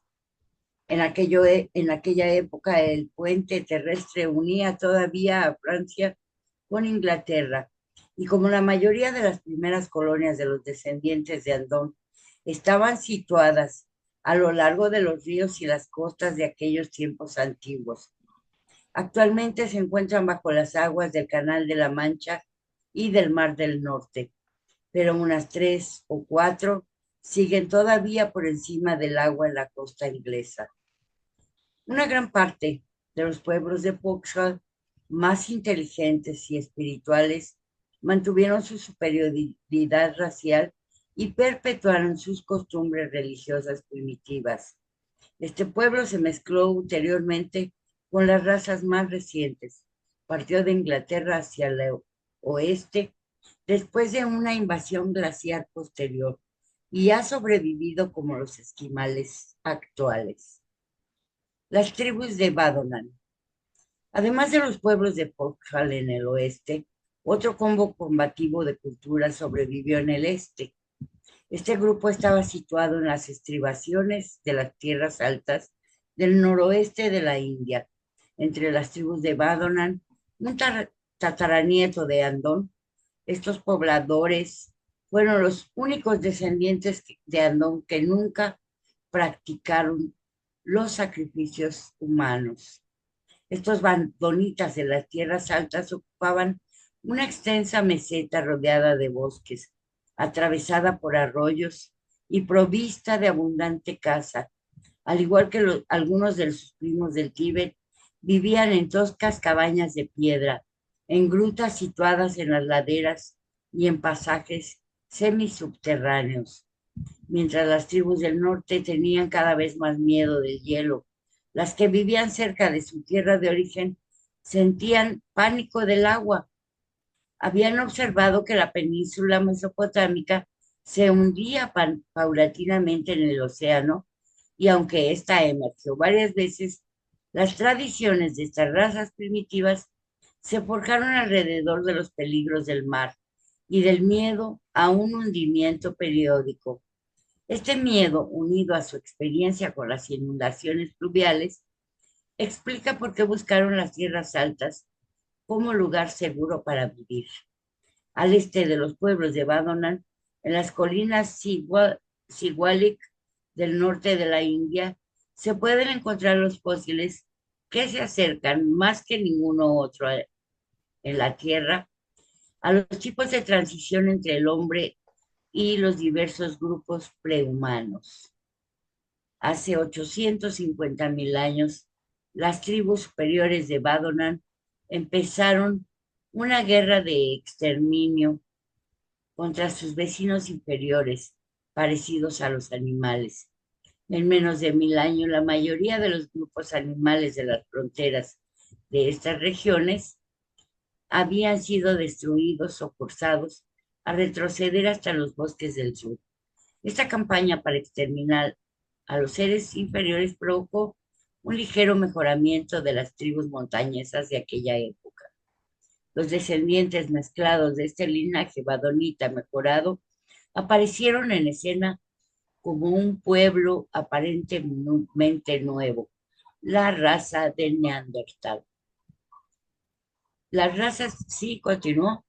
En aquella época el puente terrestre unía todavía a Francia con Inglaterra, y como la mayoría de las primeras colonias de los descendientes de Andón estaban situadas a lo largo de los ríos y las costas de aquellos tiempos antiguos, actualmente se encuentran bajo las aguas del Canal de la Mancha y del Mar del Norte, pero unas 3 o 4 siguen todavía por encima del agua en la costa inglesa. Una gran parte de los pueblos de Foxhall, más inteligentes y espirituales, mantuvieron su superioridad racial y perpetuaron sus costumbres religiosas primitivas. Este pueblo se mezcló ulteriormente con las razas más recientes. Partió de Inglaterra hacia el oeste después de una invasión glaciar posterior y ha sobrevivido como los esquimales actuales. Las tribus de Badonan. Además de los pueblos de Foxhall en el oeste, otro combo combativo de cultura sobrevivió en el este. Este grupo estaba situado en las estribaciones de las tierras altas del noroeste de la India, entre las tribus de Badonan, un tataranieto de Andón. Estos pobladores fueron los únicos descendientes de Andón que nunca practicaron los sacrificios humanos. Estos bandonitas de las tierras altas ocupaban una extensa meseta rodeada de bosques, atravesada por arroyos y provista de abundante caza. Al igual que algunos de sus primos del Tíbet, vivían en toscas cabañas de piedra, en grutas situadas en las laderas y en pasajes semisubterráneos. Mientras las tribus del norte tenían cada vez más miedo del hielo, las que vivían cerca de su tierra de origen sentían pánico del agua. Habían observado que la península mesopotámica se hundía paulatinamente en el océano, y aunque ésta emergió varias veces, las tradiciones de estas razas primitivas se forjaron alrededor de los peligros del mar y del miedo a un hundimiento periódico. Este miedo, unido a su experiencia con las inundaciones pluviales, explica por qué buscaron las tierras altas como lugar seguro para vivir. Al este de los pueblos de Badonan, en las colinas Siwalik del norte de la India, se pueden encontrar los fósiles que se acercan más que ninguno otro en la Tierra a los tipos de transición entre el hombre y los diversos grupos prehumanos. Hace 850.000 años, las tribus superiores de Badonan empezaron una guerra de exterminio contra sus vecinos inferiores, parecidos a los animales. En menos de 1000 años, la mayoría de los grupos animales de las fronteras de estas regiones habían sido destruidos o forzados a retroceder hasta los bosques del sur. Esta campaña para exterminar a los seres inferiores provocó un ligero mejoramiento de las tribus montañesas de aquella época. Los descendientes mezclados de este linaje badonita mejorado aparecieron en escena como un pueblo aparentemente nuevo, la raza de Neandertal. Las razas, sí, continuó.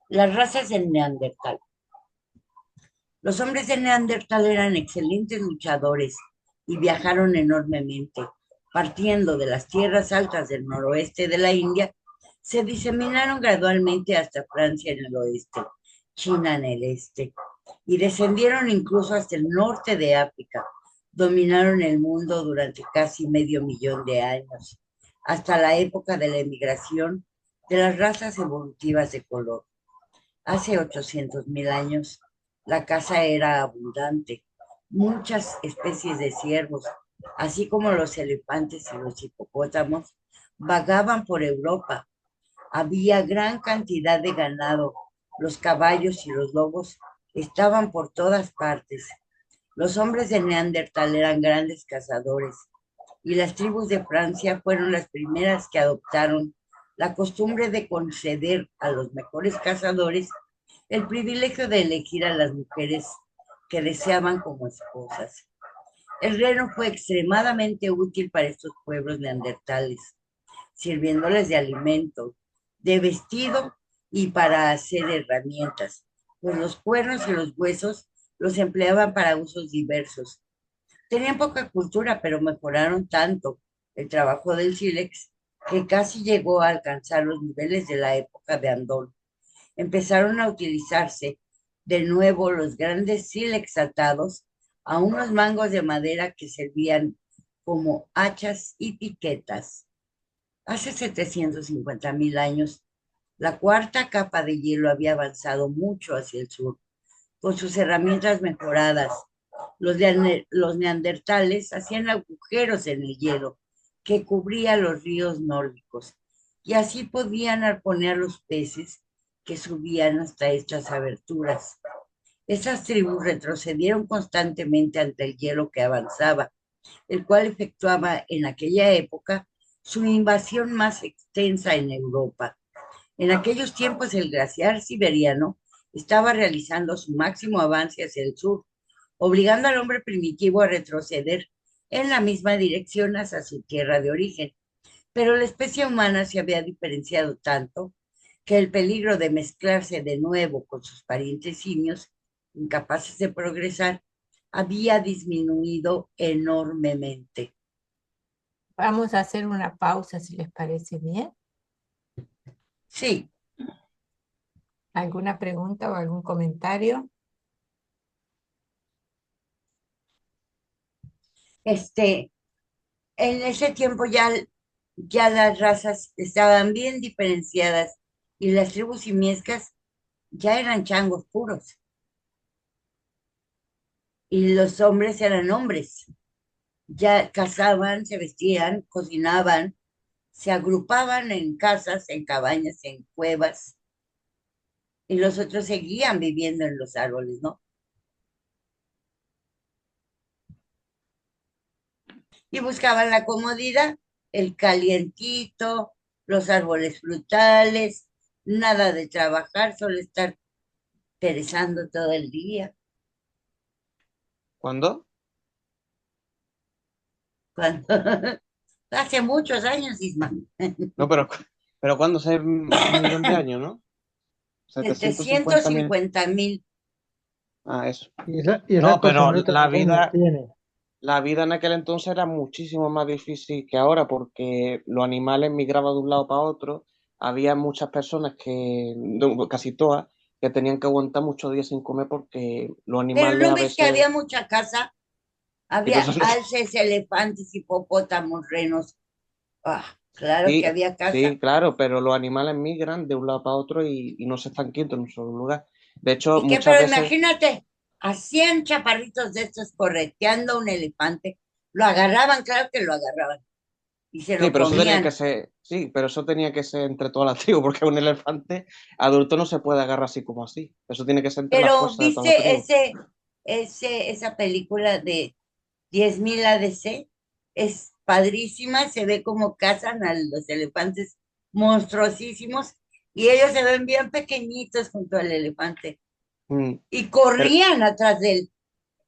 Las razas de Neandertal. Los hombres de Neandertal eran excelentes luchadores y viajaron enormemente. Partiendo de las tierras altas del noroeste de la India, se diseminaron gradualmente hasta Francia en el oeste, China en el este, y descendieron incluso hasta el norte de África. Dominaron el mundo durante casi medio millón de años, hasta la época de la emigración de las razas evolutivas de color. Hace 800.000 años, la caza era abundante. Muchas especies de ciervos, así como los elefantes y los hipopótamos, vagaban por Europa. Había gran cantidad de ganado. Los caballos y los lobos estaban por todas partes. Los hombres de Neandertal eran grandes cazadores y las tribus de Francia fueron las primeras que adoptaron la costumbre de conceder a los mejores cazadores el privilegio de elegir a las mujeres que deseaban como esposas. El reno fue extremadamente útil para estos pueblos neandertales, sirviéndoles de alimento, de vestido y para hacer herramientas, pues los cuernos y los huesos los empleaban para usos diversos. Tenían poca cultura, pero mejoraron tanto el trabajo del sílex que casi llegó a alcanzar los niveles de la época de Andón. Empezaron a utilizarse de nuevo los grandes sílex atados a unos mangos de madera que servían como hachas y piquetas. Hace 750.000 años, la cuarta capa de hielo había avanzado mucho hacia el sur. Con sus herramientas mejoradas, los neandertales hacían agujeros en el hielo que cubría los ríos nórdicos y así podían arponear los peces que subían hasta estas aberturas. Esas tribus retrocedieron constantemente ante el hielo que avanzaba, el cual efectuaba en aquella época su invasión más extensa en Europa. En aquellos tiempos el glaciar siberiano estaba realizando su máximo avance hacia el sur, obligando al hombre primitivo a retroceder en la misma dirección hacia su tierra de origen. Pero la especie humana se había diferenciado tanto que el peligro de mezclarse de nuevo con sus parientes simios, incapaces de progresar, había disminuido enormemente. Vamos a hacer una pausa, si les parece bien. Sí. ¿Alguna pregunta o algún comentario? En ese tiempo ya las razas estaban bien diferenciadas y las tribus simiescas ya eran changos puros. Y los hombres eran hombres. Ya cazaban, se vestían, cocinaban, se agrupaban en casas, en cabañas, en cuevas. Y los otros seguían viviendo en los árboles, ¿no? Y buscaban la comodidad, el calientito, los árboles frutales, nada de trabajar, solo estar perezando todo el día. ¿Cuándo? Cuando... Hace muchos años, Isma. No, pero ¿cuándo? Hace un millón de años, ¿no? 750.000. 750.000. Ah, eso. Y esa No, pero costumbre todavía no tiene. la vida en aquel entonces era muchísimo más difícil que ahora porque los animales migraban de un lado para otro. Había muchas personas casi todas, que tenían que aguantar muchos días sin comer porque los Pero animales ¿no a ves que veces... había mucha caza? Sí, pero Había alces, elefantes, hipopótamos, renos. Ah, claro que sí, había caza. sí, claro, pero los animales migran de un lado para otro y no se están quietos en un solo lugar. De hecho, ¿Y qué? muchas Pero veces... imagínate, a 100 chaparritos de estos correteando a un elefante. Lo agarraban, claro que lo agarraban. Y se Sí, lo pero eso tenía que comían. ser, sí, pero eso tenía que ser entre todas las tribus, porque un elefante adulto no se puede agarrar así como así. Eso tiene que ser entre las Pero fuerzas de toda la ¿viste tribu. esa película de 10.000 ADC? Es padrísima, se ve como cazan a los elefantes monstruosísimos y ellos se ven bien pequeñitos junto al elefante. Mm, Y Pero, corrían atrás de él,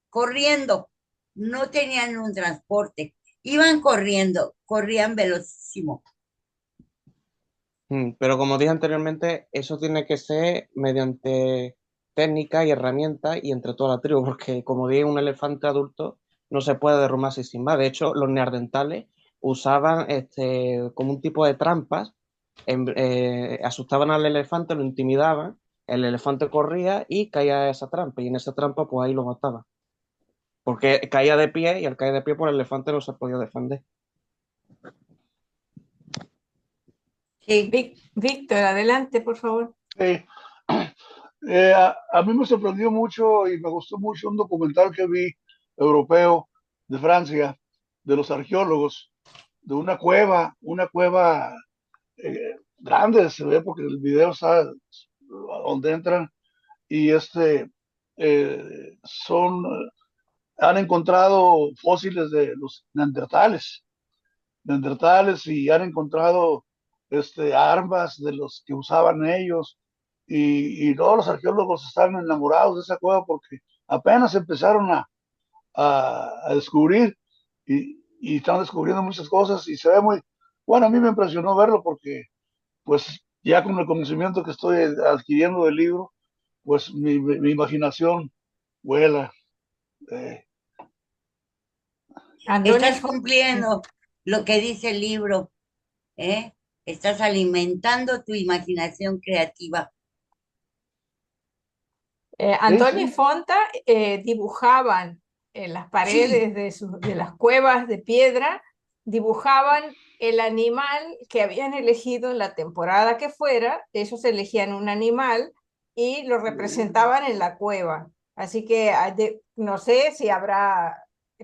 corriendo. No tenían un transporte. Iban corriendo, corrían velocísimo. pero como dije anteriormente, eso tiene que ser mediante técnicas y herramientas y entre toda la tribu, porque como dije, un elefante adulto no se puede derrumbar así sin más. De hecho, los neandertales usaban como un tipo de trampas, asustaban al elefante, lo intimidaban, el elefante corría y caía a esa trampa, y en esa trampa pues ahí lo mataban. Porque caía de pie y al caer de pie por el elefante no se podía defender. Sí. Víctor, adelante, por favor. Sí. A mí me sorprendió mucho y me gustó mucho un documental que vi europeo de Francia, de los arqueólogos, de una cueva grande, se ve porque el video está donde entran y han encontrado fósiles de los neandertales y han encontrado armas de los que usaban ellos y todos los arqueólogos están enamorados de esa cueva porque apenas empezaron a descubrir y están descubriendo muchas cosas y se ve muy, bueno, a mí me impresionó verlo porque pues ya con el conocimiento que estoy adquiriendo del libro, pues mi imaginación vuela. eh, Antonio, Estás cumpliendo lo que dice el libro, ¿eh? Estás alimentando tu imaginación creativa. sí, Antonio y sí, Fonta dibujaban en las Sí, paredes de las cuevas de piedra, dibujaban el animal que habían elegido en la temporada que fuera, ellos elegían un animal y lo representaban en la cueva. Así que no sé si habrá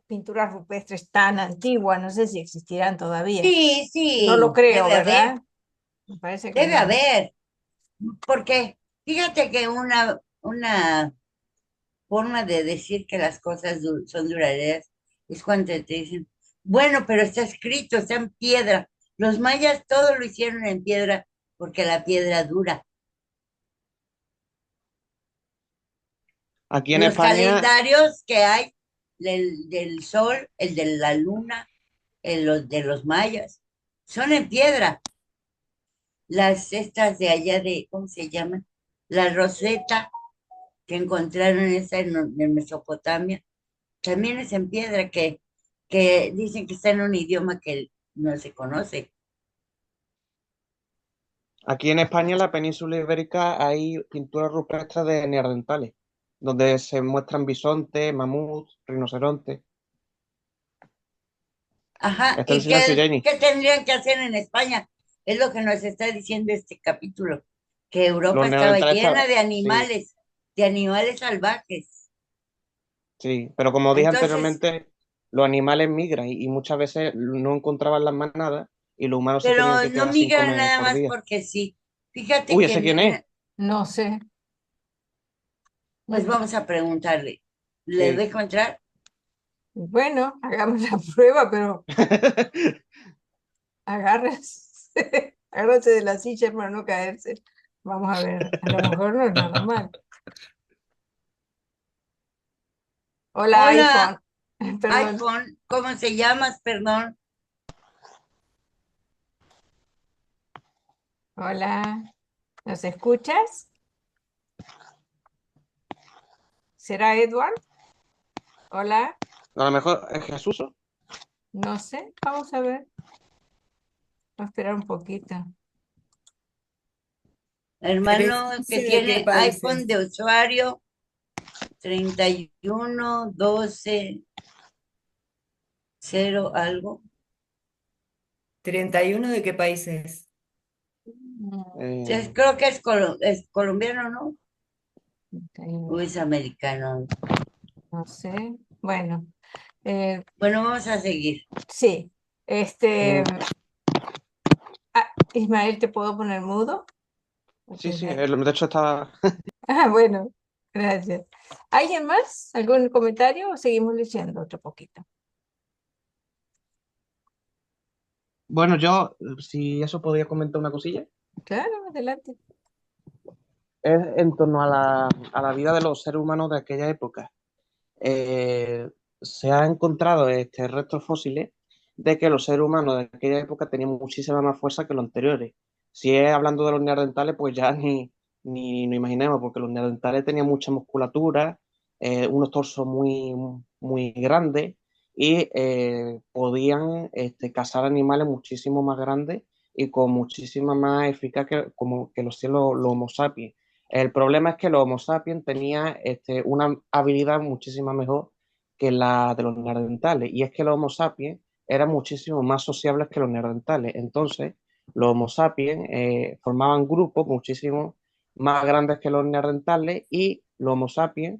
pinturas rupestres tan antiguas, no sé si existirán todavía. sí, No lo sí, creo, debe haber, ¿verdad? Me parece que debe no. haber, porque fíjate que una forma de decir que las cosas son duraderas es cuando te dicen, bueno, pero está escrito, está en piedra. Los mayas todo lo hicieron en piedra porque la piedra dura. Aquí en Los España, calendarios que hay del sol, el de la luna, los de los mayas, son en piedra. Las estas de allá de, ¿cómo se llaman? La Roseta que encontraron esa en Mesopotamia, también es en piedra que dicen que está en un idioma que no se conoce. aquí en España, en la península ibérica, hay pinturas rupestres de neandertales, donde se muestran bisontes, mamuts, rinocerontes. Ajá, Está el ¿y señor Sireni. qué tendrían que hacer en España? Es lo que nos está diciendo este capítulo, que Los Europa estaba neandertales llena sí, de animales salvajes. sí, pero como dije Entonces, anteriormente, los animales migran y muchas veces no encontraban las manadas y los humanos se tenían pero que no quedar sin migran comer nada por más día. porque sí. Fíjate Uy, que ¿ese quién es? migran, No sé. pues vamos a preguntarle. ¿Le Sí. dejo entrar? Bueno, hagamos la prueba, pero agárrese, agárrese de la silla para no caerse. Vamos a ver, a lo mejor no es nada mal. Hola, Hola, iPhone. Perdón. iPhone, ¿cómo se llamas? Perdón. Hola, ¿nos escuchas? ¿Será Edward? Hola, A lo mejor es Jesús. no sé, vamos a ver. Voy a esperar un poquito. Hermano que 13 de qué tiene iPhone países. de usuario 31 12 0 algo. 31 de qué países. Creo que es colombiano, ¿no? O 31, es americano. no sé. Bueno, Bueno, vamos a seguir. sí. Ismael, ¿te puedo poner mudo? Sí, sí, Ok. de hecho estaba... Ah, bueno, gracias. ¿Alguien más? ¿Algún comentario o seguimos leyendo otro poquito? Bueno, yo, si eso podría comentar una cosilla, Claro, adelante. es en torno a la vida de los seres humanos de aquella época. Se han encontrado restos fósiles de que los seres humanos de aquella época tenían muchísima más fuerza que los anteriores. Si es hablando de los neandertales, pues ya ni nos imaginemos, porque los neandertales tenían mucha musculatura, unos torsos muy grandes y podían cazar animales muchísimo más grandes y con muchísima más eficacia como que los Homo sapiens. El problema es que los Homo sapiens tenían una habilidad muchísimo mejor que la de los neandertales, y es que los Homo sapiens eran muchísimo más sociables que los neandertales. Entonces, los Homo sapiens formaban grupos muchísimo más grandes que los neandertales, y los Homo sapiens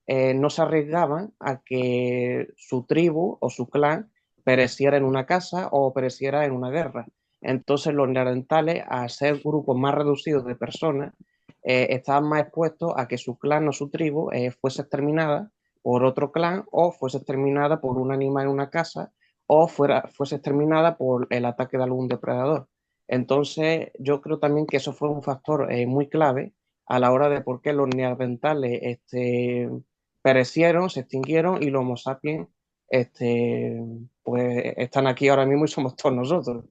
no se arriesgaban a que su tribu o su clan pereciera en una casa o pereciera en una guerra. Entonces los neandertales, al ser grupos más reducidos de personas, estaban más expuestos a que su clan o su tribu fuese exterminada por otro clan, o fuese exterminada por un animal en una casa, o fuese exterminada por el ataque de algún depredador. Entonces yo creo también que eso fue un factor muy clave a la hora de por qué los neandertales perecieron, se extinguieron, y los Homo sapiens pues están aquí ahora mismo y somos todos nosotros.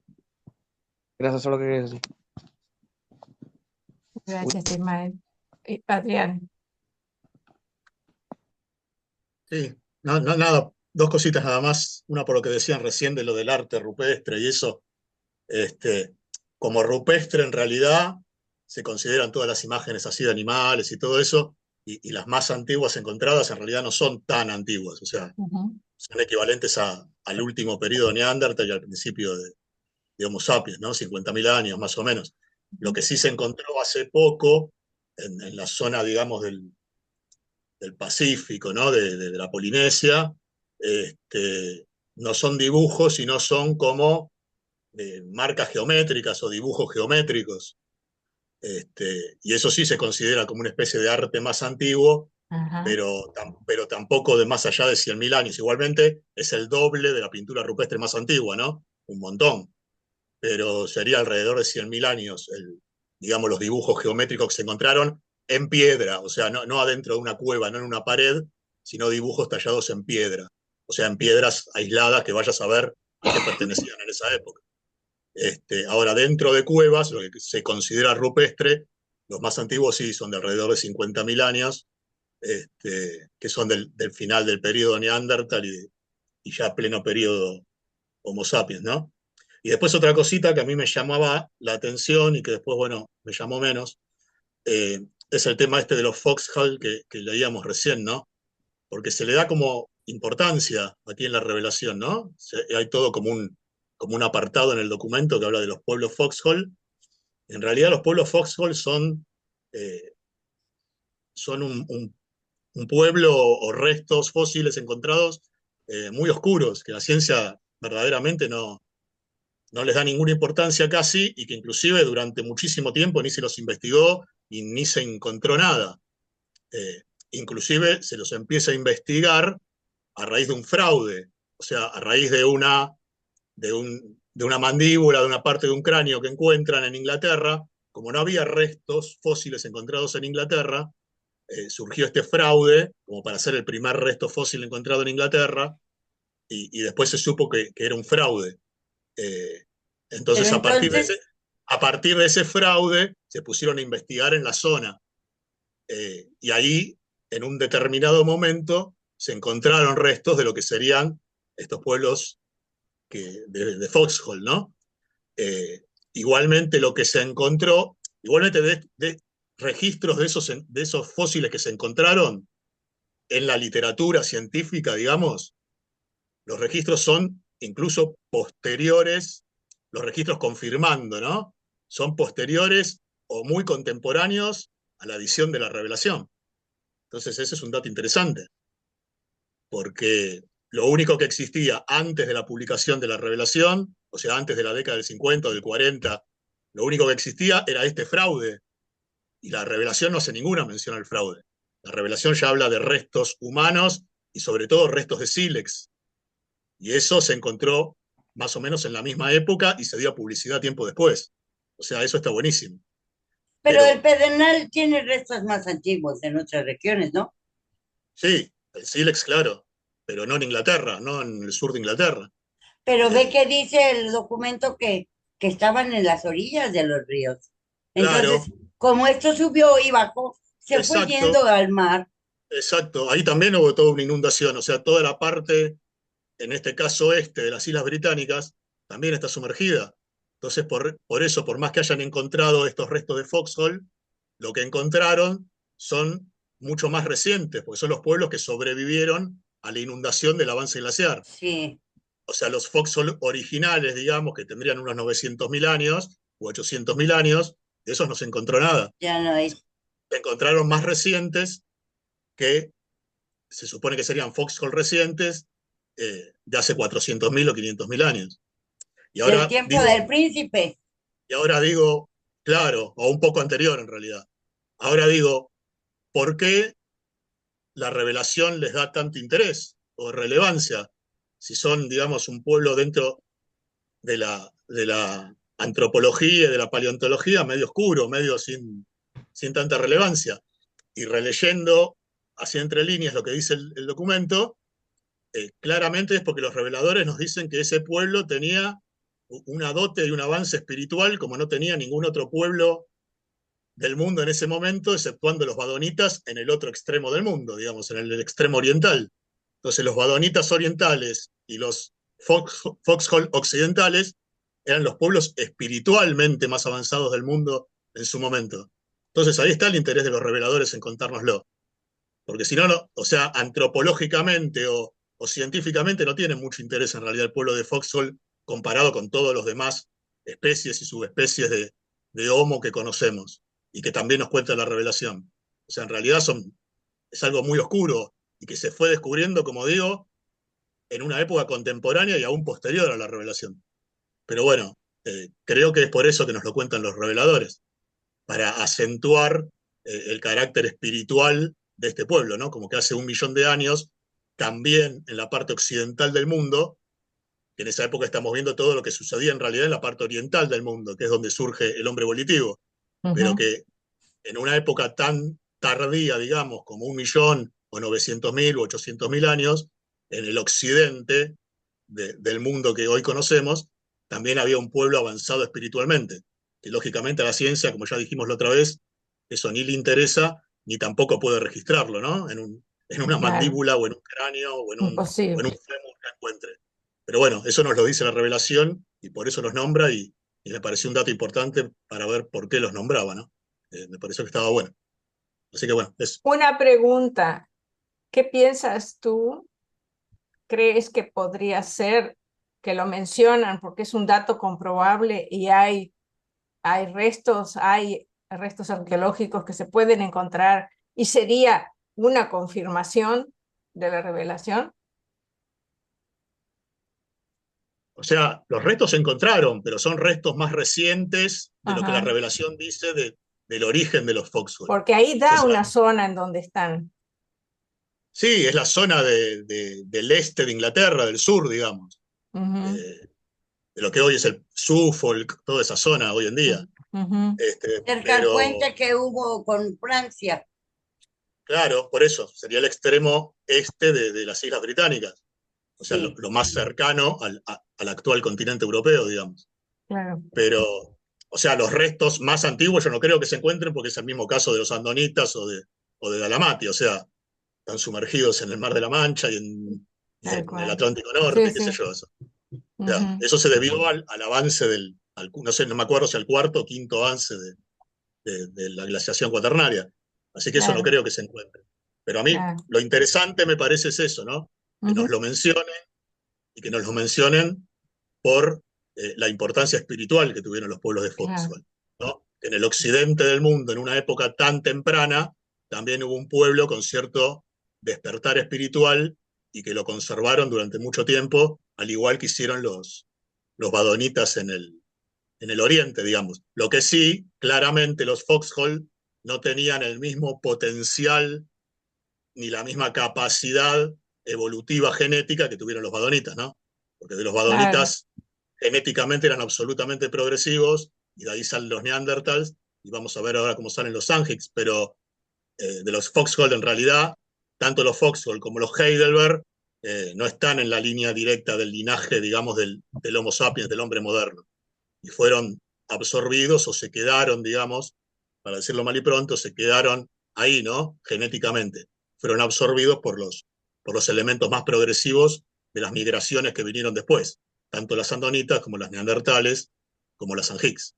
Gracias a lo que quería decir. Gracias, Ismael. Adrián. Sí, nada, dos cositas nada más. Una por lo que decían recién de lo del arte rupestre y eso. Este, como rupestre en realidad se consideran todas las imágenes así de animales y todo eso, y las más antiguas encontradas en realidad no son tan antiguas, o sea, Ujú. son equivalentes al último periodo Neandertal y al principio de Homo sapiens, ¿no? 50.000 años más o menos. Lo que sí se encontró hace poco en la zona, digamos, del Pacífico, ¿no? De la Polinesia, no son dibujos, sino son como marcas geométricas o dibujos geométricos. Y eso sí se considera como una especie de arte más antiguo, Ajá. pero tampoco de más allá de 100.000 años. Igualmente es el doble de la pintura rupestre más antigua, ¿no? Un montón. Pero sería alrededor de 100.000 años, digamos, los dibujos geométricos que se encontraron en piedra, o sea, no adentro de una cueva, no en una pared, sino dibujos tallados en piedra, o sea, en piedras aisladas que vayas a ver a qué pertenecían en esa época. Ahora, dentro de cuevas, lo que se considera rupestre, los más antiguos sí son de alrededor de 50.000 años, que son del final del periodo Neandertal y ya pleno periodo Homo sapiens, ¿no? Y después otra cosita que a mí me llamaba la atención y que después, bueno, me llamó menos, es el tema este de los foxhole que leíamos recién, ¿no? Porque se le da como importancia aquí en la revelación, ¿no? Hay todo como un apartado en el documento que habla de los pueblos foxhole. En realidad los pueblos foxhole eh, son un pueblo o restos fósiles encontrados muy oscuros, que la ciencia verdaderamente no les da ninguna importancia casi, y que inclusive durante muchísimo tiempo ni se los investigó y ni se encontró nada. Inclusive se los empieza a investigar a raíz de un fraude, o sea, a raíz de una mandíbula, de una parte de un cráneo que encuentran en Inglaterra. Como no había restos fósiles encontrados en Inglaterra, surgió este fraude como para hacer el primer resto fósil encontrado en Inglaterra, y después se supo que era un fraude. Entonces, Pero a entonces, partir de ese fraude, se pusieron a investigar en la zona. Y ahí, en un determinado momento, se encontraron restos de lo que serían estos pueblos de Foxhole, ¿no? Igualmente lo que se encontró, igualmente de registros de esos fósiles que se encontraron en la literatura científica, digamos, los registros son incluso posteriores, los registros confirmando, ¿no? Son posteriores o muy contemporáneos a la edición de la Revelación. Entonces ese es un dato interesante, porque lo único que existía antes de la publicación de la Revelación, o sea, antes de la década del 50 o del 40, lo único que existía era este fraude, y la Revelación no hace ninguna mención al fraude. La Revelación ya habla de restos humanos y sobre todo restos de sílex, y eso se encontró más o menos en la misma época y se dio publicidad tiempo después. O sea, eso está buenísimo. pero el Pero Pedernal tiene restos más antiguos en otras regiones, ¿no? sí, el sílex, claro, pero no en Inglaterra, no en el sur de Inglaterra. Pero ve Eh, que dice el documento que estaban en las orillas de los ríos. claro, Entonces, como esto subió y bajó, se fue exacto, yendo al mar. exacto. Ahí también hubo toda una inundación, o sea, toda la parte, en este caso este, de las Islas Británicas, también está sumergida. Entonces, por eso, por más que hayan encontrado estos restos de Foxhole, lo que encontraron son mucho más recientes, porque son los pueblos que sobrevivieron a la inundación del avance glaciar. Sí, O sea, los Foxhole originales, digamos, que tendrían unos 900.000 años o 800.000 años, de esos no se encontró nada. ya no hay. Se encontraron más recientes que se supone que serían Foxhole recientes de hace 400.000 o 500.000 años. Y Del ahora tiempo digo, del príncipe. y ahora digo, claro, o un poco anterior en realidad. Ahora digo, ¿por qué la revelación les da tanto interés o relevancia? Si son, digamos, un pueblo dentro de la antropología y de la paleontología medio oscuro, medio sin tanta relevancia. Y releyendo así entre líneas lo que dice el documento, claramente es porque los reveladores nos dicen que ese pueblo tenía una dote y un avance espiritual como no tenía ningún otro pueblo del mundo en ese momento, exceptuando los badonitas en el otro extremo del mundo, digamos, en el extremo oriental. Entonces los badonitas orientales y los Foxhole occidentales eran los pueblos espiritualmente más avanzados del mundo en su momento. Entonces ahí está el interés de los reveladores en contárnoslo. Porque si no, o sea, antropológicamente o científicamente no tiene mucho interés en realidad el pueblo de Foxhole comparado con todos los demás especies y subespecies de Homo que conocemos y que también nos cuenta la revelación. O sea, en realidad es algo muy oscuro y que se fue descubriendo, como digo, en una época contemporánea y aún posterior a la revelación. Pero bueno, creo que es por eso que nos lo cuentan los reveladores, para acentuar el carácter espiritual de este pueblo, ¿no? Como que hace 1.000.000 de años, también en la parte occidental del mundo, que en esa época estamos viendo todo lo que sucedía en realidad en la parte oriental del mundo, que es donde surge el hombre volitivo, pero que en una época tan tardía, digamos, como 1.000.000 o 900.000 o 800.000 años, en el occidente del mundo que hoy conocemos, también había un pueblo avanzado espiritualmente, que lógicamente a la ciencia, como ya dijimos la otra vez, eso ni le interesa, ni tampoco puede registrarlo, ¿no? En una Claro, mandíbula o en un cráneo o en un imposible. fémur que encuentre. Pero bueno, eso nos lo dice la revelación y por eso los nombra y me pareció un dato importante para ver por qué los nombraba, ¿no? Me pareció que estaba bueno. Así que bueno, eso. Una pregunta, ¿qué piensas tú? ¿Crees que podría ser que lo mencionan porque es un dato comprobable y hay restos arqueológicos que se pueden encontrar y sería una confirmación de la revelación? O sea, los restos se encontraron, pero son restos más recientes de lo que la Ajá, revelación dice del origen de los Foxhole. porque ahí O da sea, una zona en donde están. sí, es la zona del este de Inglaterra, del sur, digamos, Ujú, de lo que hoy es el Suffolk, toda esa zona hoy en día. ujú. Cerca al Pero puente que hubo con Francia. Claro, por eso, sería el extremo este de las Islas Británicas, o sea, Sí, lo más cercano al actual continente europeo, digamos. claro, Pero, o sea, los restos más antiguos yo no creo que se encuentren porque es el mismo caso de los andonitas o de Dalamati, o sea, están sumergidos en el Mar de la Mancha y tal en el cual. Atlántico Sí, Norte, qué sé sí. yo. Eso, o sea, Ujú, eso se debió al avance no sé, no me acuerdo si al cuarto o quinto avance de la glaciación cuaternaria. Así que eso no claro, creo que se encuentre. Pero a mí claro. lo interesante me parece es eso, ¿no? Que nos Ujú, lo mencionen y que nos lo mencionen por la importancia espiritual que tuvieron los pueblos de claro, Foxhol, ¿no? En el occidente del mundo, en una época tan temprana, también hubo un pueblo con cierto despertar espiritual y que lo conservaron durante mucho tiempo, al igual que hicieron los badonitas en el oriente, digamos. Lo que sí, claramente los Foxhol no tenían el mismo potencial ni la misma capacidad evolutiva genética que tuvieron los badonitas, ¿no? Porque de los claro. badonitas genéticamente eran absolutamente progresivos y de ahí salen los neandertals y vamos a ver ahora cómo salen los Sanjiks, pero de los Foxhol en realidad, tanto los Foxhol como los Heidelberg no están en la línea directa del linaje, digamos, del Homo sapiens, del hombre moderno, y fueron absorbidos o se quedaron, digamos, para decirlo mal y pronto, se quedaron ahí, ¿no? Genéticamente. Fueron absorbidos por los elementos más progresivos de las migraciones que vinieron después, tanto las andonitas como las neandertales, como las Sanjiks,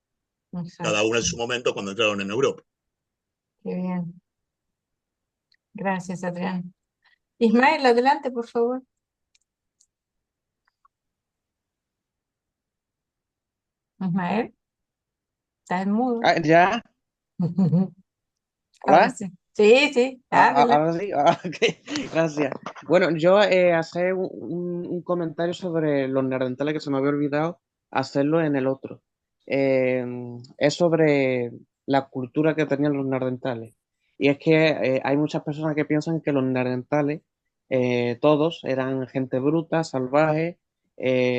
cada Exacto. una en su momento cuando entraron en Europa. Qué bien. Gracias, Adrián. Ismael, adelante, por favor. Ismael, estás en mudo. Ah, ¿ya? Ahora ¿Hola? sí. Sí, sí, adelante. Ahora sí, ok, gracias. Bueno, yo hacer un comentario sobre los neandertales que se me había olvidado hacerlo en el otro. Eh, es sobre la cultura que tenían los neandertales. Y es que hay muchas personas que piensan que los neandertales, todos eran gente bruta, salvaje,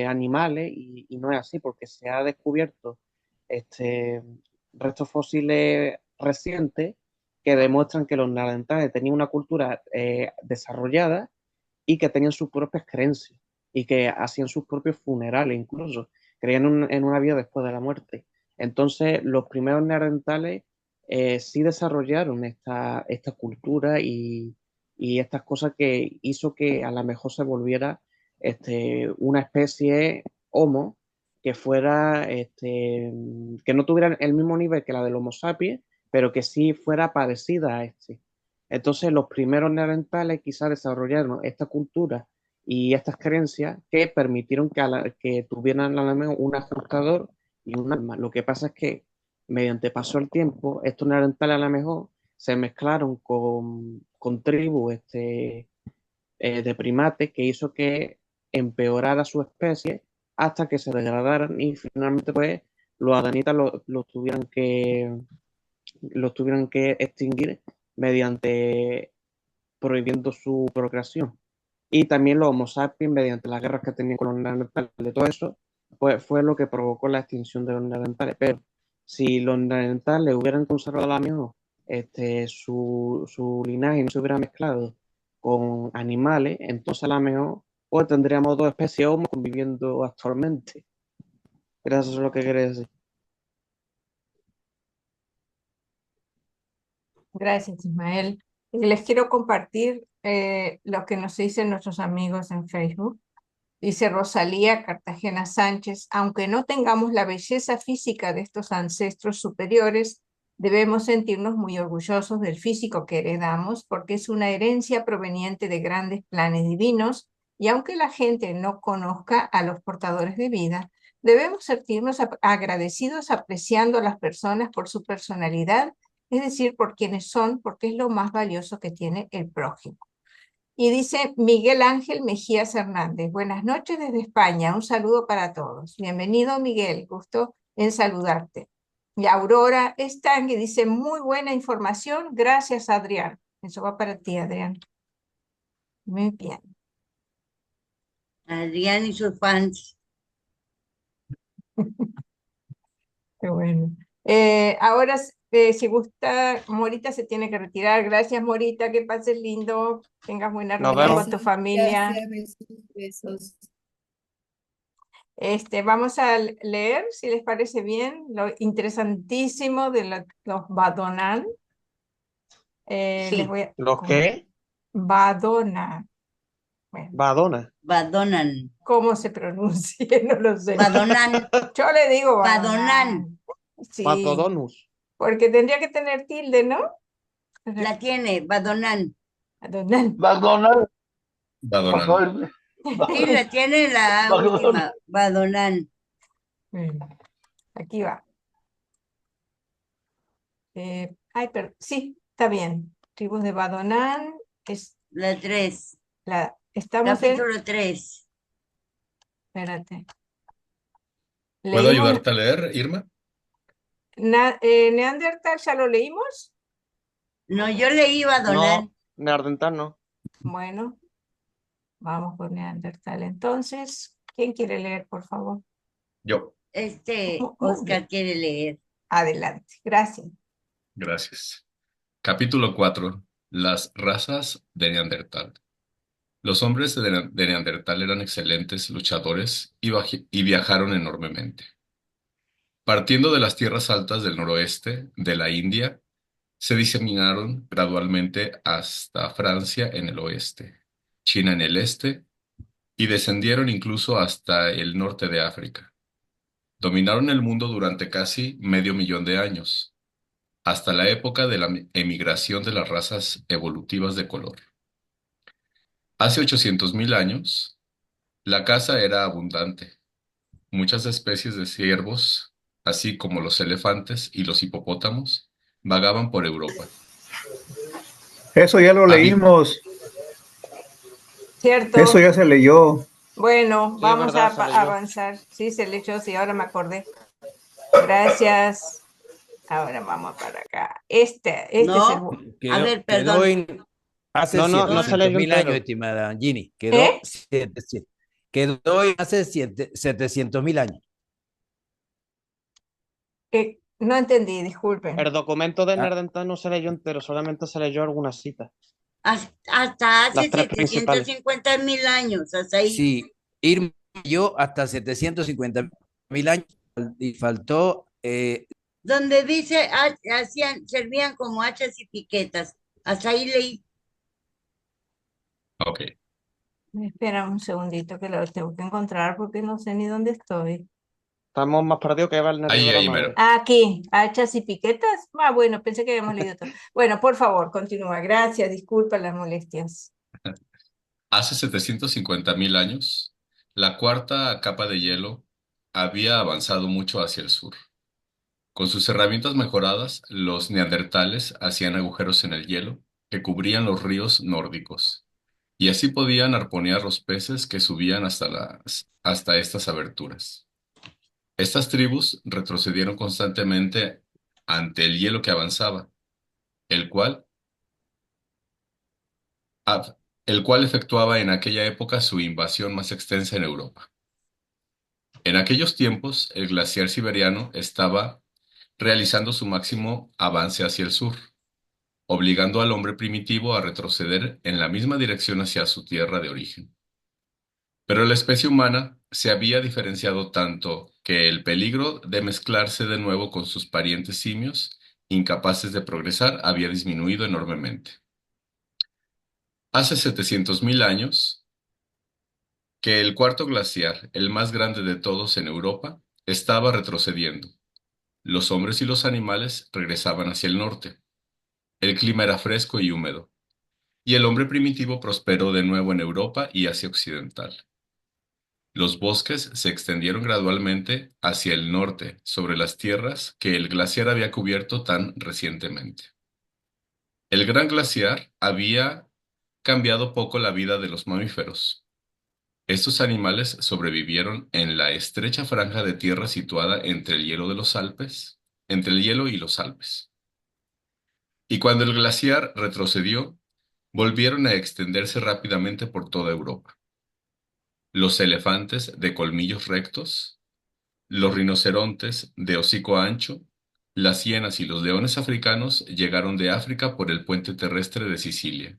animales, y no es así, porque se ha descubierto este, restos fósiles recientes que demuestran que los neandertales tenían una cultura desarrollada y que tenían sus propias creencias y que hacían sus propios funerales incluso, creían en una vida después de la muerte. Entonces, los primeros neandertales sí desarrollaron esta cultura y estas cosas que hizo que a lo mejor se volviera una especie homo que fuera, que no tuviera el mismo nivel que la del Homo sapiens, pero que sí fuera parecida a este. Entonces, los primeros neandertales quizás desarrollaron esta cultura y estas creencias que permitieron que tuvieran a la mejor un ajustador y un alma. Lo que pasa es que mediante pasó el tiempo, estos neandertales a lo mejor se mezclaron con tribus de primates que hizo que empeorara su especie hasta que se degradaran y finalmente pues los adanitas los tuvieron que extinguir mediante prohibiendo su procreación. Y también los Homo sapiens, mediante las guerras que tenían con los neandertales, de todo eso, pues fue lo que provocó la extinción de los neandertales. Pero si los neandertales hubieran conservado la mejor su linaje y no se hubiera mezclado con animales, entonces a lo mejor pues tendríamos dos especies Homo conviviendo actualmente. Gracias, eso es lo que quería decir. Gracias, Ismael. Les quiero compartir lo que nos dicen nuestros amigos en Facebook. Dice Rosalía Cartagena Sánchez, aunque no tengamos la belleza física de estos ancestros superiores, debemos sentirnos muy orgullosos del físico que heredamos porque es una herencia proveniente de grandes planes divinos y aunque la gente no conozca a los portadores de vida, debemos sentirnos agradecidos apreciando a las personas por su personalidad, es decir, por quienes son, porque es lo más valioso que tiene el prójimo. Y dice Miguel Ángel Mejías Hernández, buenas noches desde España, un saludo para todos. Bienvenido Miguel, gusto en saludarte. Y Aurora Estangui dice, muy buena información, gracias Adrián. Eso va para ti, Adrián. Muy bien. Adrián y sus fans. Qué bueno. Ahora si gusta, Morita se tiene que retirar. Gracias, Morita, que pases lindo, tengas buena Nos reunión vemos. con tu familia. Gracias, besos. Vamos a leer, si les parece bien, lo interesantísimo de los Badonan. Les Sí, voy a... ¿Los qué? Badona. Bueno, Badona. Badonan. ¿cómo se pronuncia? No lo sé. Badonan. Yo le digo Badonan. Sí, Badodonus. porque tendría que tener tilde, ¿no? La tiene, Badonan. Badonan. McDonald's. Badonan. Sí, la tiene la Badonan. última, Badonan. Aquí va. Pero sí, está bien. Tribus de Badonan es La 3. estamos en... Capítulo 3. Espérate. ¿Puedo Leímos ayudarte a leer, Irma? Neandertal, ¿ya lo leímos? No, yo leí Badonan. No, neandertal no. Bueno, vamos por Neandertal. Entonces, ¿quién quiere leer, por favor? Yo. Muy Oscar bien. quiere leer. Adelante, gracias. Gracias. Capítulo 4. Las razas de Neandertal. Los hombres de Neandertal eran excelentes luchadores y viajaron enormemente. Partiendo de las tierras altas del noroeste de la India, se diseminaron gradualmente hasta Francia en el oeste, China en el este y descendieron incluso hasta el norte de África. Dominaron el mundo durante casi medio millón de años, hasta la época de la emigración de las razas evolutivas de color. Hace 800.000 años, la caza era abundante. Muchas especies de ciervos, así como los elefantes y los hipopótamos, vagaban por Europa. Eso ya lo leímos. ¿Cierto? Eso ya se leyó. Bueno, Sí, vamos es verdad, se a leyó. avanzar. Sí, se leyó, sí, ahora me acordé. Gracias. Ahora vamos para acá. Este No. es el... A ver, perdón. Quedó en hace No, no se leyó 700.000 años, entero. estimada Ginny. Quedó, ¿Eh? quedó en hace 700.000 años. No entendí, disculpen. El documento de neandertal no se leyó entero, solamente se leyó algunas citas. Hasta hace Las tres principales. 750.000 años, hasta ahí. Sí, Irma yo hasta 750.000 años y faltó Donde dice servían como hachas y piquetas. Hasta ahí leí. Ok. Espera un segundito que lo tengo que encontrar porque no sé ni dónde estoy. Estamos más perdidos que el nervio de la Ahí, madre. mero. Aquí, hachas y piquetas. Bueno, pensé que habíamos leído todo. Bueno, por favor, continúa. Gracias, disculpa las molestias. Hace 750.000 años, la cuarta capa de hielo había avanzado mucho hacia el sur. Con sus herramientas mejoradas, los neandertales hacían agujeros en el hielo que cubrían los ríos nórdicos, y así podían arponear los peces que subían hasta estas aberturas. Estas tribus retrocedieron constantemente ante el hielo que avanzaba, el cual el cual efectuaba en aquella época su invasión más extensa en Europa. En aquellos tiempos, el glaciar siberiano estaba realizando su máximo avance hacia el sur, obligando al hombre primitivo a retroceder en la misma dirección hacia su tierra de origen. Pero la especie humana se había diferenciado tanto que el peligro de mezclarse de nuevo con sus parientes simios, incapaces de progresar, había disminuido enormemente. Hace 700.000 años, que el cuarto glaciar, el más grande de todos en Europa, estaba retrocediendo. Los hombres y los animales regresaban hacia el norte. El clima era fresco y húmedo, y el hombre primitivo prosperó de nuevo en Europa y Asia Occidental. Los bosques se extendieron gradualmente hacia el norte, sobre las tierras que el glaciar había cubierto tan recientemente. El gran glaciar había cambiado poco la vida de los mamíferos. Estos animales sobrevivieron en la estrecha franja de tierra situada entre el hielo y los Alpes. Y cuando el glaciar retrocedió, volvieron a extenderse rápidamente por toda Europa. Los elefantes de colmillos rectos, los rinocerontes de hocico ancho, Las hienas y los leones africanos llegaron de África por el puente terrestre de Sicilia.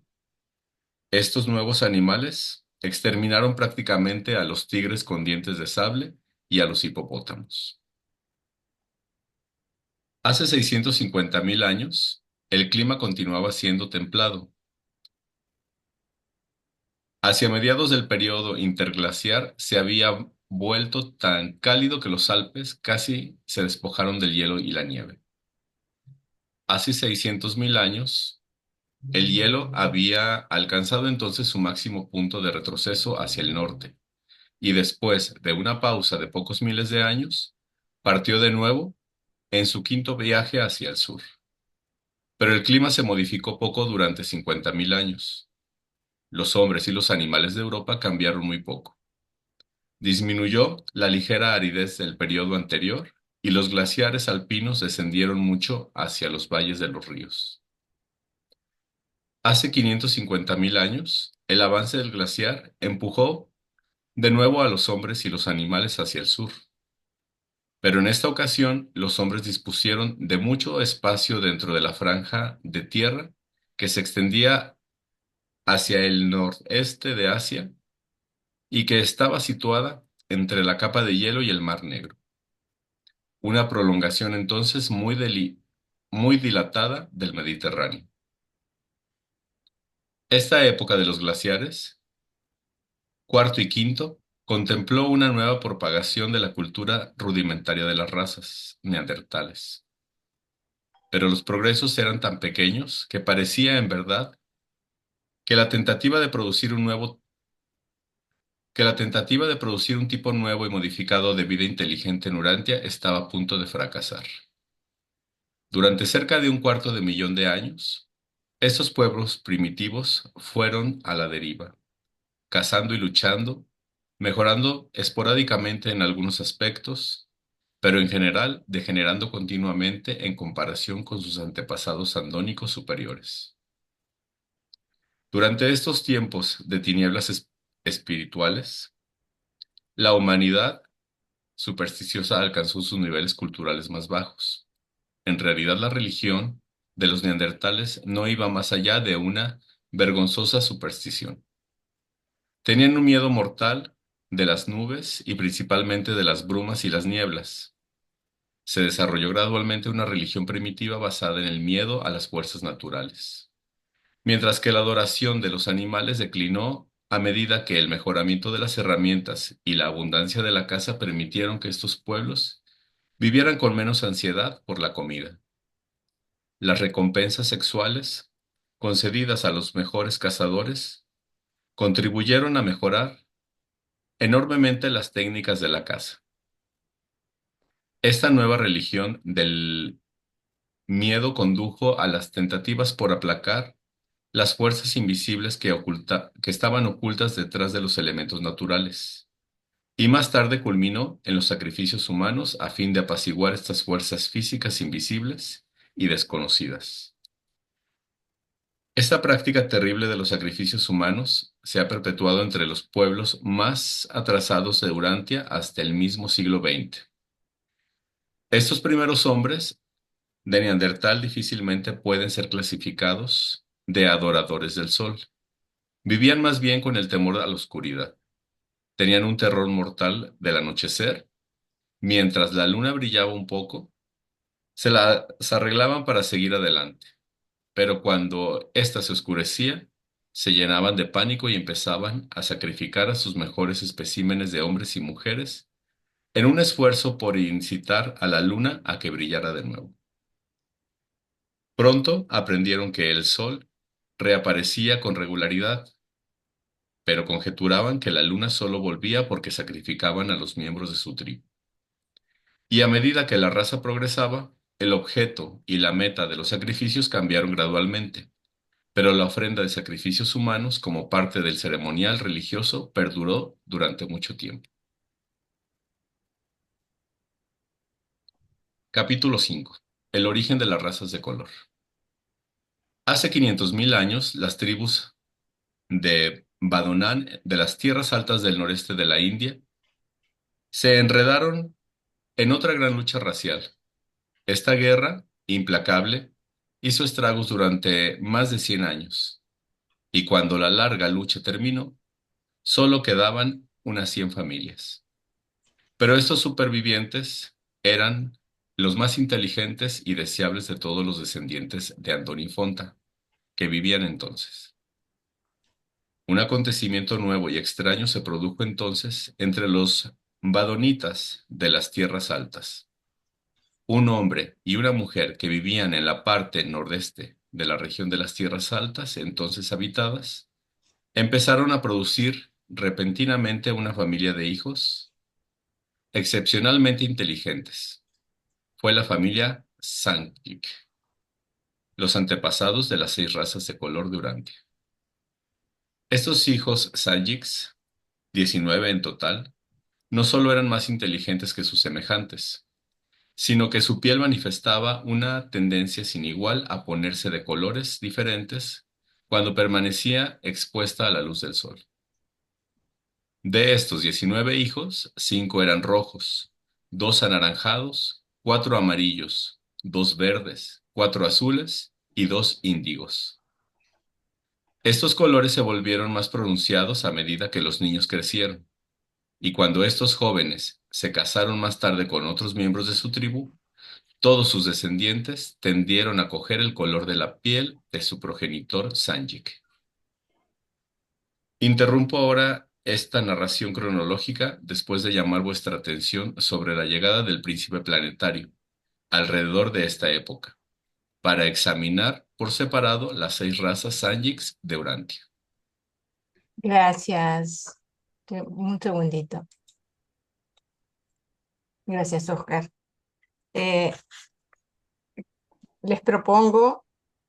Estos nuevos animales exterminaron prácticamente a los tigres con dientes de sable y a los hipopótamos. Hace 650.000 años, el clima continuaba siendo templado. Hacia mediados del periodo interglaciar se había vuelto tan cálido que los Alpes casi se despojaron del hielo y la nieve. Hace 600.000 años, el hielo había alcanzado entonces su máximo punto de retroceso hacia el norte, y después de una pausa de pocos miles de años, partió de nuevo en su quinto viaje hacia el sur. Pero el clima se modificó poco durante 50.000 años. Los hombres y los animales de Europa cambiaron muy poco. Disminuyó la ligera aridez del periodo anterior y los glaciares alpinos descendieron mucho hacia los valles de los ríos. Hace 550.000 años, el avance del glaciar empujó de nuevo a los hombres y los animales hacia el sur. Pero en esta ocasión, los hombres dispusieron de mucho espacio dentro de la franja de tierra que se extendía hacia el noreste de Asia y que estaba situada entre la capa de hielo y el Mar Negro. Una prolongación entonces muy dilatada del Mediterráneo. Esta época de los glaciares, cuarto y quinto, contempló una nueva propagación de la cultura rudimentaria de las razas neandertales. Pero los progresos eran tan pequeños que parecía en verdad que la tentativa de producir un tipo nuevo y modificado de vida inteligente en Urantia estaba a punto de fracasar. Durante cerca de un cuarto de millón de años, estos pueblos primitivos fueron a la deriva, cazando y luchando, mejorando esporádicamente en algunos aspectos, pero en general degenerando continuamente en comparación con sus antepasados andónicos superiores. Durante estos tiempos de tinieblas espirituales, la humanidad supersticiosa alcanzó sus niveles culturales más bajos. En realidad, la religión de los neandertales no iba más allá de una vergonzosa superstición. Tenían un miedo mortal de las nubes y principalmente de las brumas y las nieblas. Se desarrolló gradualmente una religión primitiva basada en el miedo a las fuerzas naturales, mientras que la adoración de los animales declinó a medida que el mejoramiento de las herramientas y la abundancia de la caza permitieron que estos pueblos vivieran con menos ansiedad por la comida. Las recompensas sexuales concedidas a los mejores cazadores contribuyeron a mejorar enormemente las técnicas de la caza. Esta nueva religión del miedo condujo a las tentativas por aplacar las fuerzas invisibles que estaban ocultas detrás de los elementos naturales, y más tarde culminó en los sacrificios humanos a fin de apaciguar estas fuerzas físicas invisibles y desconocidas. Esta práctica terrible de los sacrificios humanos se ha perpetuado entre los pueblos más atrasados de Urantia hasta el mismo siglo XX. Estos primeros hombres de Neandertal difícilmente pueden ser clasificados de adoradores del sol. Vivían más bien con el temor a la oscuridad. Tenían un terror mortal del anochecer. Mientras la luna brillaba un poco, se las arreglaban para seguir adelante. Pero cuando ésta se oscurecía, se llenaban de pánico y empezaban a sacrificar a sus mejores especímenes de hombres y mujeres en un esfuerzo por incitar a la luna a que brillara de nuevo. Pronto aprendieron que el sol reaparecía con regularidad, pero conjeturaban que la luna solo volvía porque sacrificaban a los miembros de su tribu. Y a medida que la raza progresaba, el objeto y la meta de los sacrificios cambiaron gradualmente, pero la ofrenda de sacrificios humanos como parte del ceremonial religioso perduró durante mucho tiempo. Capítulo 5. El origen de las razas de color. Hace 500.000 años, las tribus de Badonan, de las tierras altas del noreste de la India, se enredaron en otra gran lucha racial. Esta guerra, implacable, hizo estragos durante más de 100 años, y cuando la larga lucha terminó, solo quedaban unas 100 familias. Pero estos supervivientes eran los más inteligentes y deseables de todos los descendientes de Andoni Fonta, que vivían entonces. Un acontecimiento nuevo y extraño se produjo entonces entre los Badonitas de las Tierras Altas. Un hombre y una mujer que vivían en la parte nordeste de la región de las Tierras Altas, entonces habitadas, empezaron a producir repentinamente una familia de hijos excepcionalmente inteligentes. Fue la familia Sanjik, los antepasados de las 6 razas de color de Urantia. Estos hijos Sanjiks, 19 en total, no solo eran más inteligentes que sus semejantes, sino que su piel manifestaba una tendencia sin igual a ponerse de colores diferentes cuando permanecía expuesta a la luz del sol. De estos 19 hijos, 5 eran rojos, 2 anaranjados, 4 amarillos, 2 verdes, 4 azules y 2 índigos. Estos colores se volvieron más pronunciados a medida que los niños crecieron, y cuando estos jóvenes se casaron más tarde con otros miembros de su tribu, todos sus descendientes tendieron a coger el color de la piel de su progenitor Sanjik. Interrumpo ahora esta narración cronológica después de llamar vuestra atención sobre la llegada del príncipe planetario, alrededor de esta época, para examinar por separado las 6 razas Sanjiks de Urantia. Gracias. Un segundito. Gracias, Oscar. Les propongo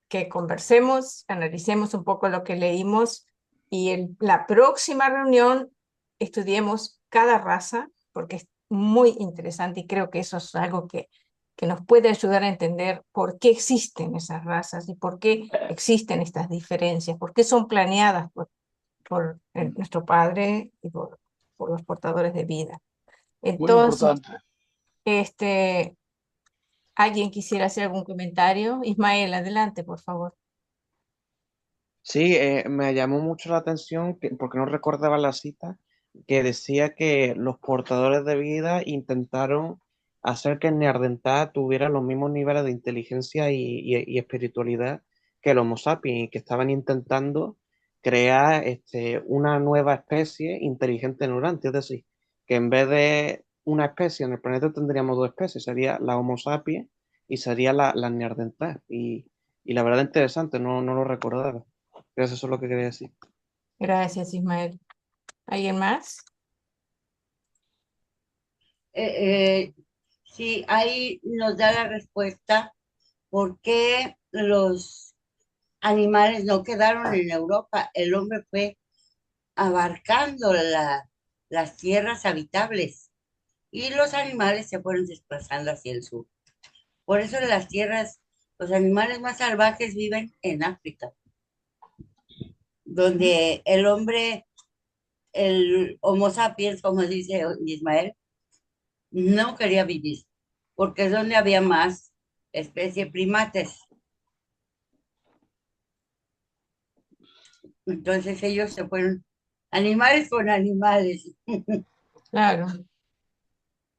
que conversemos, analicemos un poco lo que leímos y en la próxima reunión estudiemos cada raza, porque es muy interesante y creo que eso es algo que nos puede ayudar a entender por qué existen esas razas y por qué existen estas diferencias, por qué son planeadas por nuestro Padre y por los portadores de vida. Muy Entonces, importante. ¿alguien quisiera hacer algún comentario? Ismael, adelante, por favor. Sí, me llamó mucho la atención porque no recordaba la cita que decía que los portadores de vida intentaron hacer que el Neandertal tuviera los mismos niveles de inteligencia y espiritualidad que el Homo sapiens y que estaban intentando crear una nueva especie inteligente en Urantia. Es decir, que en vez de una especie en el planeta tendríamos 2 especies, sería la Homo sapiens y sería la Neandertal. Y la verdad interesante, no lo recordaba. Eso es lo que quería decir. Gracias, Ismael. ¿Alguien más? Sí, ahí nos da la respuesta por qué los animales no quedaron en Europa. El hombre fue abarcando las tierras habitables y los animales se fueron desplazando hacia el sur. Por eso los animales más salvajes viven en África, donde el hombre, el Homo sapiens, como dice Ismael, no quería vivir, porque es donde había más especie primates. Entonces ellos se fueron animales con animales. Claro.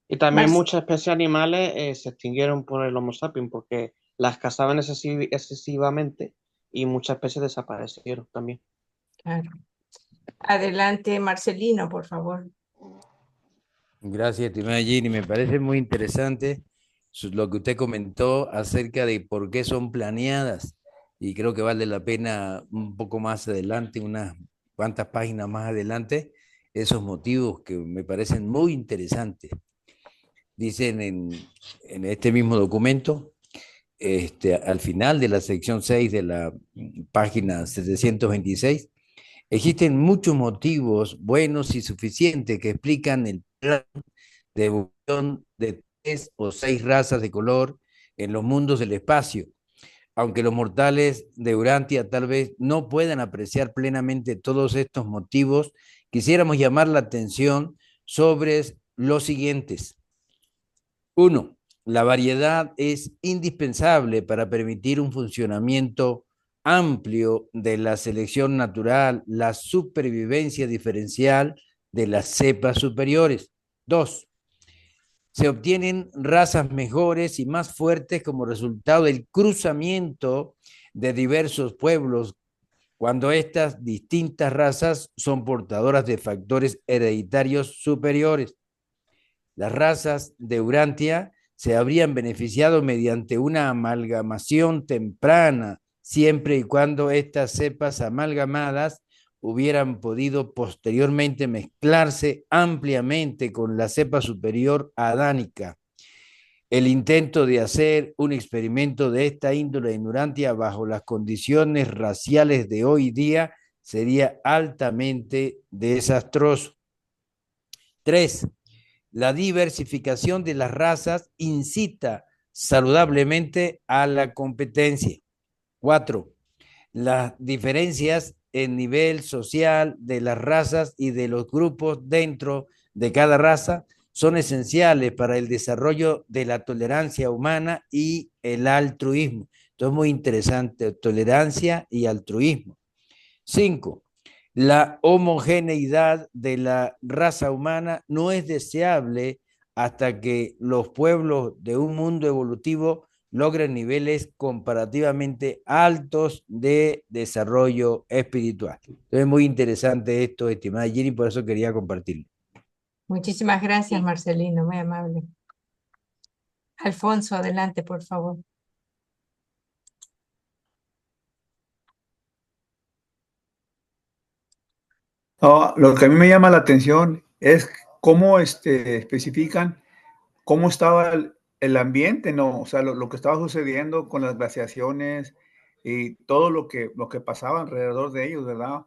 Y también Más, muchas especies animales se extinguieron por el Homo sapiens porque las cazaban excesivamente y muchas especies desaparecieron también. claro. Adelante, Marcelino, por favor. Gracias, estimada Gini. Me parece muy interesante lo que usted comentó acerca de por qué son planeadas. Y creo que vale la pena un poco más adelante, unas cuantas páginas más adelante, esos motivos que me parecen muy interesantes. Dicen en este mismo documento, al final de la sección 6 de la página 726, existen muchos motivos buenos y suficientes que explican el plan de evolución de 3 o 6 razas de color en los mundos del espacio, aunque los mortales de Urantia tal vez no puedan apreciar plenamente todos estos motivos, quisiéramos llamar la atención sobre los siguientes. 1. La variedad es indispensable para permitir un funcionamiento amplio de la selección natural, la supervivencia diferencial de las cepas superiores. 2. Se obtienen razas mejores y más fuertes como resultado del cruzamiento de diversos pueblos, cuando estas distintas razas son portadoras de factores hereditarios superiores. Las razas de Urantia se habrían beneficiado mediante una amalgamación temprana, siempre y cuando estas cepas amalgamadas hubieran podido posteriormente mezclarse ampliamente con la cepa superior adánica. El intento de hacer un experimento de esta índole en Urantia bajo las condiciones raciales de hoy día sería altamente desastroso. 3. La diversificación de las razas incita saludablemente a la competencia. 4. Las diferencias en nivel social de las razas y de los grupos dentro de cada raza son esenciales para el desarrollo de la tolerancia humana y el altruismo. Esto es muy interesante, tolerancia y altruismo. 5. La homogeneidad de la raza humana no es deseable hasta que los pueblos de un mundo evolutivo logren niveles comparativamente altos de desarrollo espiritual. Entonces, es muy interesante esto, estimada Jenny, por eso quería compartirlo. Muchísimas gracias, Sí. Marcelino, muy amable. Alfonso, adelante, por favor. No, lo que a mí me llama la atención es cómo especifican cómo estaba el ambiente, ¿no? O sea, lo que estaba sucediendo con las glaciaciones y todo lo que pasaba alrededor de ellos, ¿verdad?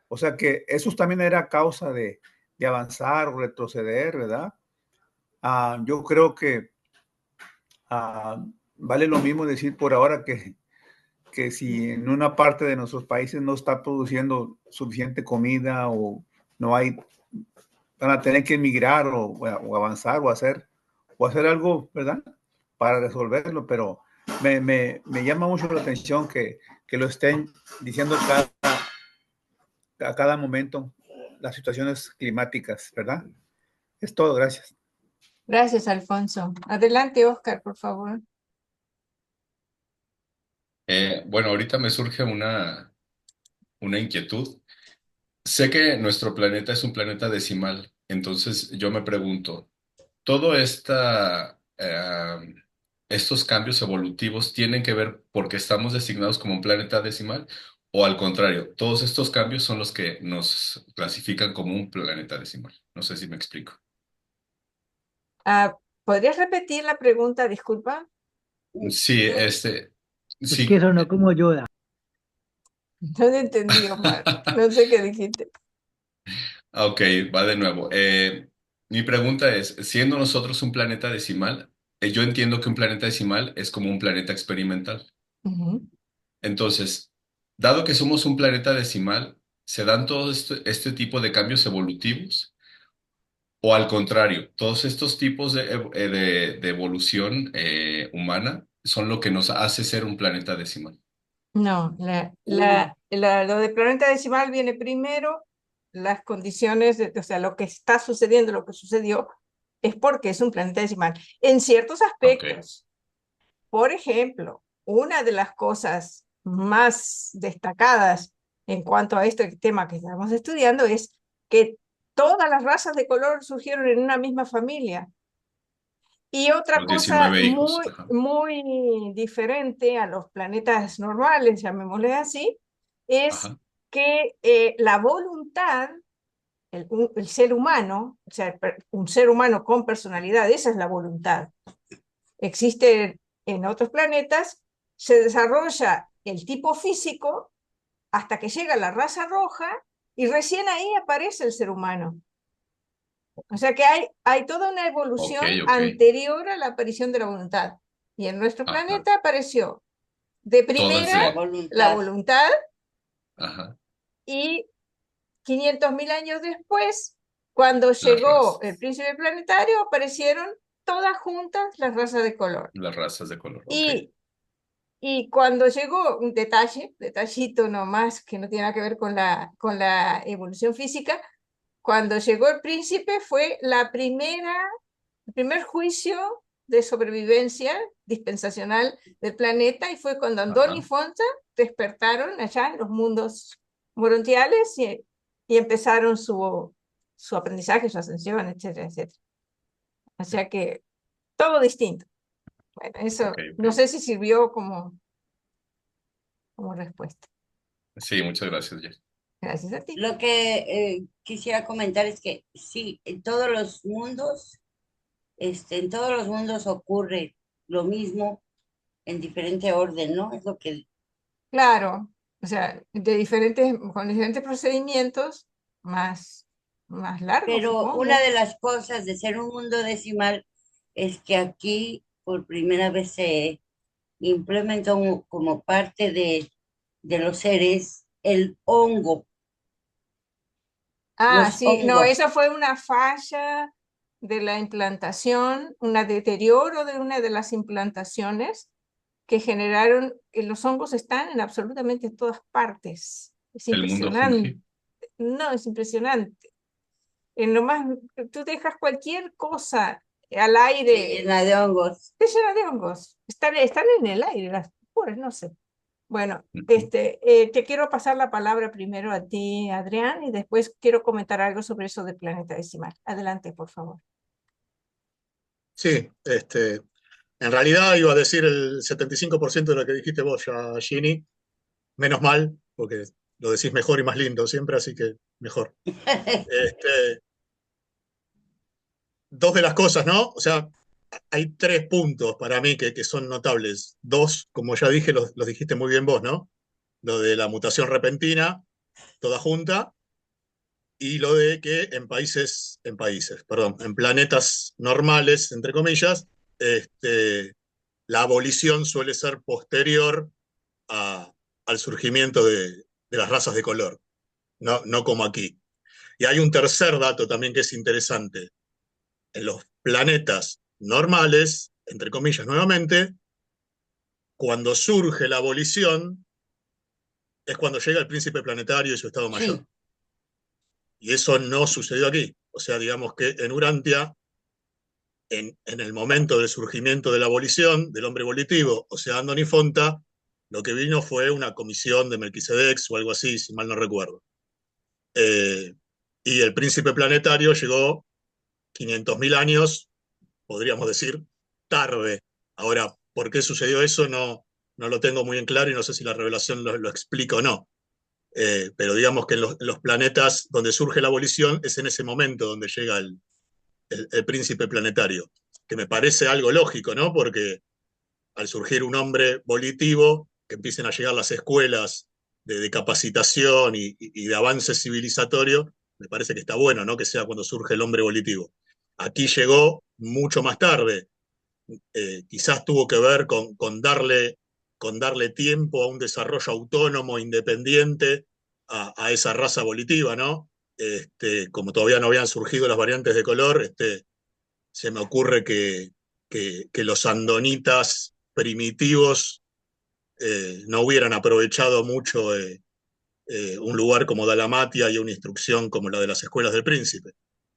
O sea, que eso también era causa de avanzar o retroceder, ¿verdad? Yo creo que vale lo mismo decir por ahora que si en una parte de nuestros países no está produciendo suficiente comida o no hay, van a tener que emigrar o avanzar o hacer algo, ¿verdad? Para resolverlo, pero me llama mucho la atención que lo estén diciendo a cada momento las situaciones climáticas, ¿verdad? Es todo, gracias. Gracias, Alfonso. Adelante, Oscar, por favor. Bueno, ahorita me surge una inquietud. Sé que nuestro planeta es un planeta decimal, entonces yo me pregunto, ¿todo estos cambios evolutivos tienen que ver porque estamos designados como un planeta decimal? ¿O al contrario, todos estos cambios son los que nos clasifican como un planeta decimal? No sé si me explico. ¿Podrías repetir la pregunta? Disculpa. Sí, Es sí. que sonó como Yoda. No te entendí, Omar. No sé qué dijiste. Ok, va de nuevo. Mi pregunta es, siendo nosotros un planeta decimal, yo entiendo que un planeta decimal es como un planeta experimental. Ujú. Entonces, dado que somos un planeta decimal, ¿se dan todo este tipo de cambios evolutivos? ¿O al contrario, todos estos tipos de evolución humana son lo que nos hace ser un planeta decimal? No, lo de planeta decimal viene primero, las condiciones, o sea, lo que está sucediendo, lo que sucedió, es porque es un planeta decimal. En ciertos Ok, aspectos, por ejemplo, una de las cosas más destacadas en cuanto a este tema que estamos estudiando es que todas las razas de color surgieron en una misma familia. Y otra los cosa 19 hijos. muy, Ajá, muy diferente a los planetas normales, llamémosle así, es ajá, que la voluntad, el ser humano, o sea, un ser humano con personalidad, esa es la voluntad. Existe en otros planetas, se desarrolla el tipo físico hasta que llega la raza roja y recién ahí aparece el ser humano. O sea que hay toda una ok, evolución ok. anterior a la aparición de la voluntad. Y en nuestro Ajá. planeta apareció de Todo primera La desde... la voluntad. voluntad Ajá, y 500.000 años después, cuando las llegó el razas. príncipe planetario, aparecieron todas juntas las razas de color. Las razas de color. Ok. Y cuando llegó un detallito nomás, que no tiene nada que ver con la evolución física, cuando llegó el príncipe fue el primer juicio de sobrevivencia dispensacional del planeta, y fue cuando Andoni y Fonta despertaron allá en los mundos morontiales y empezaron su aprendizaje, su ascensión, etcétera, etcétera. O sea que todo distinto. Bueno, eso no sé si sirvió como respuesta. Sí, muchas gracias, Jess. Gracias a ti. Lo que quisiera comentar es que sí, en todos los mundos ocurre lo mismo en diferente orden, ¿no? Es lo que... Claro, o sea, con diferentes procedimientos más largos, Pero supongo. una de las cosas de ser un mundo decimal es que aquí por primera vez se implementó como parte de los seres el hongo. Ah, Los sí, no, hongos. eso fue una falla de la implantación, un deterioro de una de las implantaciones que generaron, que los hongos están en absolutamente todas partes. Es El mundo impresionante. fungi. No, es impresionante. En lo más, tú dejas cualquier cosa al aire. Llena de hongos. Está llena de hongos. Están en el aire, las pobres, no sé. Bueno, te quiero pasar la palabra primero a ti, Adrián, y después quiero comentar algo sobre eso del planeta decimal. Adelante, por favor. Sí, en realidad iba a decir el 75% de lo que dijiste vos ya, Ginny. Menos mal, porque lo decís mejor y más lindo siempre, así que mejor. Dos de las cosas, ¿no? O sea, hay 3 puntos para mí que son notables. 2, como ya dije, los dijiste muy bien vos, ¿no? Lo de la mutación repentina, toda junta, y lo de que en planetas normales, entre comillas, la abolición suele ser posterior al surgimiento de las razas de color, no como aquí. Y hay un tercer dato también que es interesante. En los planetas normales, entre comillas nuevamente, cuando surge la abolición, es cuando llega el príncipe planetario y su estado mayor. Sí. Y eso no sucedió aquí. O sea, digamos que en Urantia, en el momento del surgimiento de la abolición del hombre volitivo, o sea, Andoni Fonta, lo que vino fue una comisión de Melquisedec o algo así, si mal no recuerdo. Y el príncipe planetario llegó 500.000 años, podríamos decir, tarde. Ahora, ¿por qué sucedió eso? No lo tengo muy en claro y no sé si la revelación lo explica o no. Pero digamos que en los planetas donde surge la abolición es en ese momento donde llega el príncipe planetario, que me parece algo lógico, ¿no? Porque al surgir un hombre volitivo, que empiecen a llegar las escuelas de capacitación y de avance civilizatorio, me parece que está bueno, ¿no? Que sea cuando surge el hombre volitivo. Aquí llegó mucho más tarde. Quizás tuvo que ver con darle tiempo a un desarrollo autónomo, independiente, a esa raza volitiva, ¿no? Como todavía no habían surgido las variantes de color, se me ocurre que los andonitas primitivos no hubieran aprovechado mucho un lugar como Dalamatia y una instrucción como la de las escuelas del príncipe.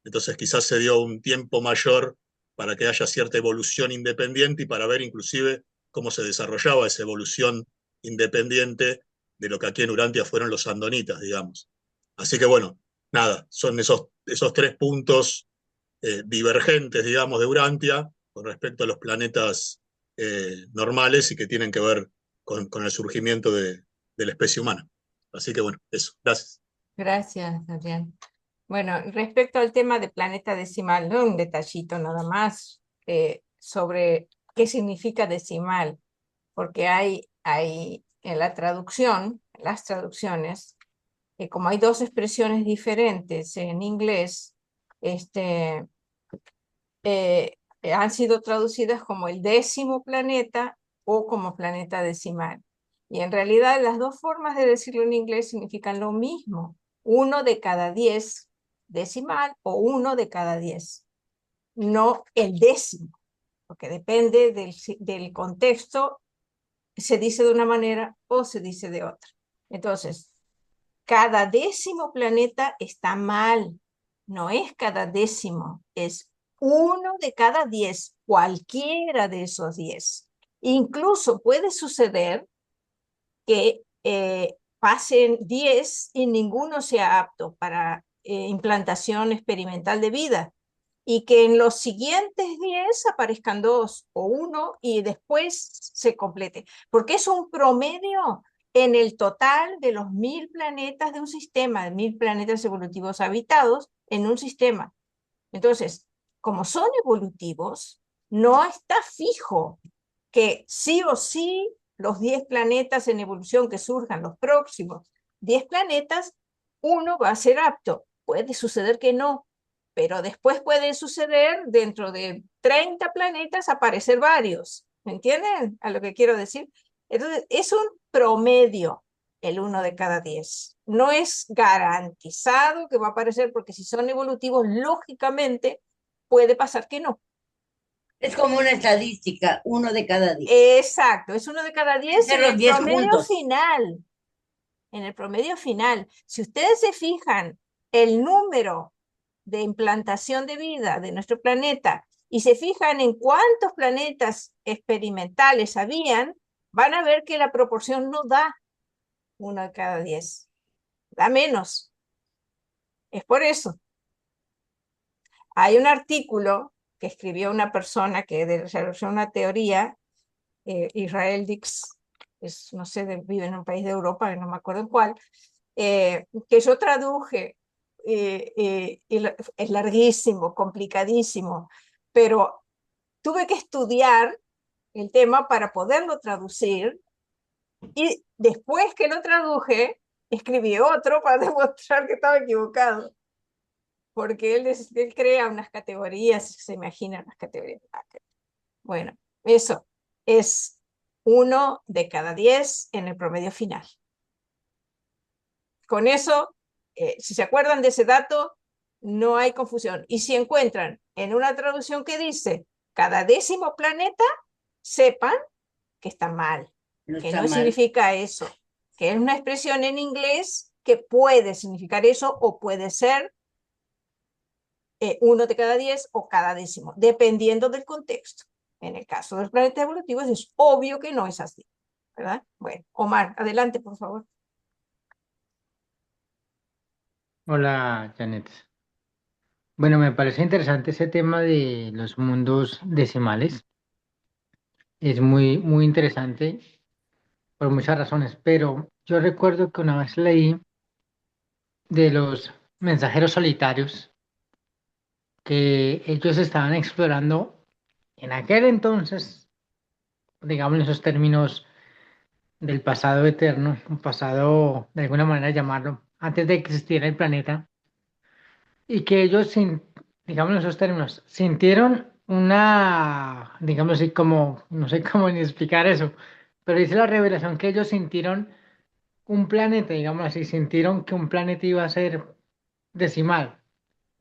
Entonces quizás se dio un tiempo mayor para que haya cierta evolución independiente y para ver inclusive cómo se desarrollaba esa evolución independiente de lo que aquí en Urantia fueron los andonitas, digamos. Así que bueno, nada, son esos 3 puntos divergentes, digamos, de Urantia con respecto a los planetas normales y que tienen que ver con el surgimiento de la especie humana. Así que bueno, eso, gracias. Gracias, Adrián. Bueno, respecto al tema de planeta decimal, ¿no? Un detallito nada más sobre qué significa decimal, porque hay en la traducción, en las traducciones, como hay dos expresiones diferentes en inglés, han sido traducidas como el 10º planeta o como planeta decimal. Y en realidad las dos formas de decirlo en inglés significan lo mismo: 1 de cada 10 decimal o 1 de cada 10, no el 10º. porque depende del contexto, se dice de una manera o se dice de otra. Entonces, cada 10º planeta está mal, no es cada 10º, es 1 de cada 10, cualquiera de esos 10. Incluso puede suceder que pasen 10 y ninguno sea apto para implantación experimental de vida, y que en los siguientes 10 aparezcan 2 o 1 y después se complete, porque es un promedio en el total de los 1000 planetas de un sistema, de 1000 planetas evolutivos habitados en un sistema. Entonces, como son evolutivos, no está fijo que sí o sí los 10 planetas en evolución que surjan, los próximos 10 planetas, uno va a ser apto. Puede suceder que no, pero después puede suceder dentro de 30 planetas aparecer varios. ¿Me entienden a lo que quiero decir? Entonces, es un promedio el 1 de cada 10. No es garantizado que va a aparecer, porque si son evolutivos, lógicamente puede pasar que no. Es como una estadística, 1 de cada 10. Exacto, es 1 de cada 10 De en los el 10 promedio juntos. final. En el promedio final, si ustedes se fijan el número de implantación de vida de nuestro planeta y se fijan en cuántos planetas experimentales habían, van a ver que la proporción no da 1 de cada 10, da menos. Es por eso. Hay un artículo que escribió una persona que desarrolló una teoría, Israel Dix, no sé, vive en un país de Europa, no me acuerdo en cuál, que yo traduje, y es larguísimo, complicadísimo, pero tuve que estudiar el tema para poderlo traducir, y después que lo traduje, escribí otro para demostrar que estaba equivocado, porque él crea unas categorías, se imagina unas categorías. Bueno, eso es 1 de cada 10 en el promedio final. Con eso, si se acuerdan de ese dato, no hay confusión. Y si encuentran en una traducción que dice cada 10º planeta, sepan que está mal, que no significa eso, que es una expresión en inglés que puede significar eso o puede ser 1 de cada 10 o cada 10º, dependiendo del contexto. En el caso de los planetas evolutivos es obvio que no es así, ¿verdad? Bueno, Omar, adelante, por favor. Hola, Janet. Bueno, me parece interesante ese tema de los mundos decimales. Es muy interesante por muchas razones, pero yo recuerdo que una vez leí de los mensajeros solitarios que ellos estaban explorando en aquel entonces, digamos, en esos términos del pasado eterno, un pasado, de alguna manera llamarlo, antes de que existiera el planeta, y que ellos, digamos, en esos términos, sintieron una, digamos así, como, no sé cómo ni explicar eso, pero dice la revelación que ellos sintieron un planeta, digamos así, sintieron que un planeta iba a ser decimal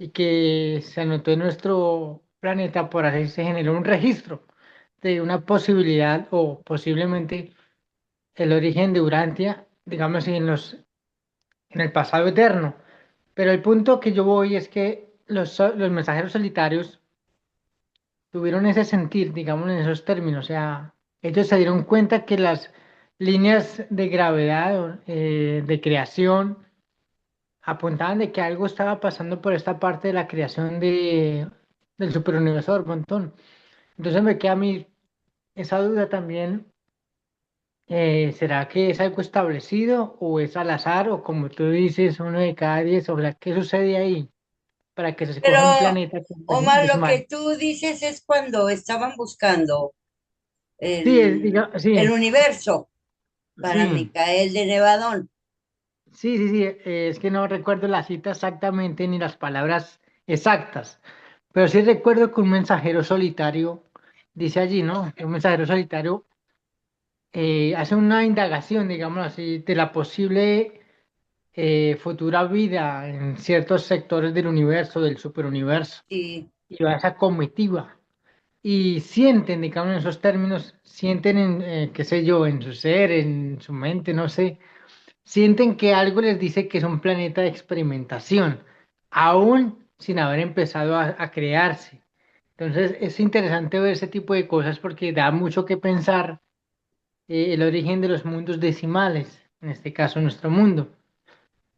y que se anotó en nuestro planeta, por así se generó un registro de una posibilidad o posiblemente el origen de Urantia, digamos así, en el pasado eterno. Pero el punto que yo voy es que los mensajeros solitarios tuvieron ese sentir, digamos, en esos términos. O sea, ellos se dieron cuenta que las líneas de gravedad, de creación, apuntaban de que algo estaba pasando por esta parte de la creación del superuniverso de Montón. Entonces me queda a mí esa duda también. ¿Será que es algo establecido o es al azar o como tú dices, 1 de cada 10? O sea, ¿qué sucede ahí para que se escoja un Pero, planeta Omar, lo decimal? que tú dices es cuando estaban buscando Sí, el universo para sí, Micael de Nevadón. sí, es que no recuerdo la cita exactamente ni las palabras exactas, pero sí recuerdo que un mensajero solitario, dice allí, ¿no? Que un mensajero solitario hace una indagación, digamos así, de la posible futura vida en ciertos sectores del universo, del superuniverso, Y y va a esa comitiva. y sienten, digamos, en esos términos, sienten en, qué sé yo, en su ser, en su mente, no sé, sienten que algo les dice que es un planeta de experimentación, aún sin haber empezado a crearse. Entonces es interesante ver ese tipo de cosas porque da mucho que pensar el origen de los mundos decimales, en este caso nuestro mundo.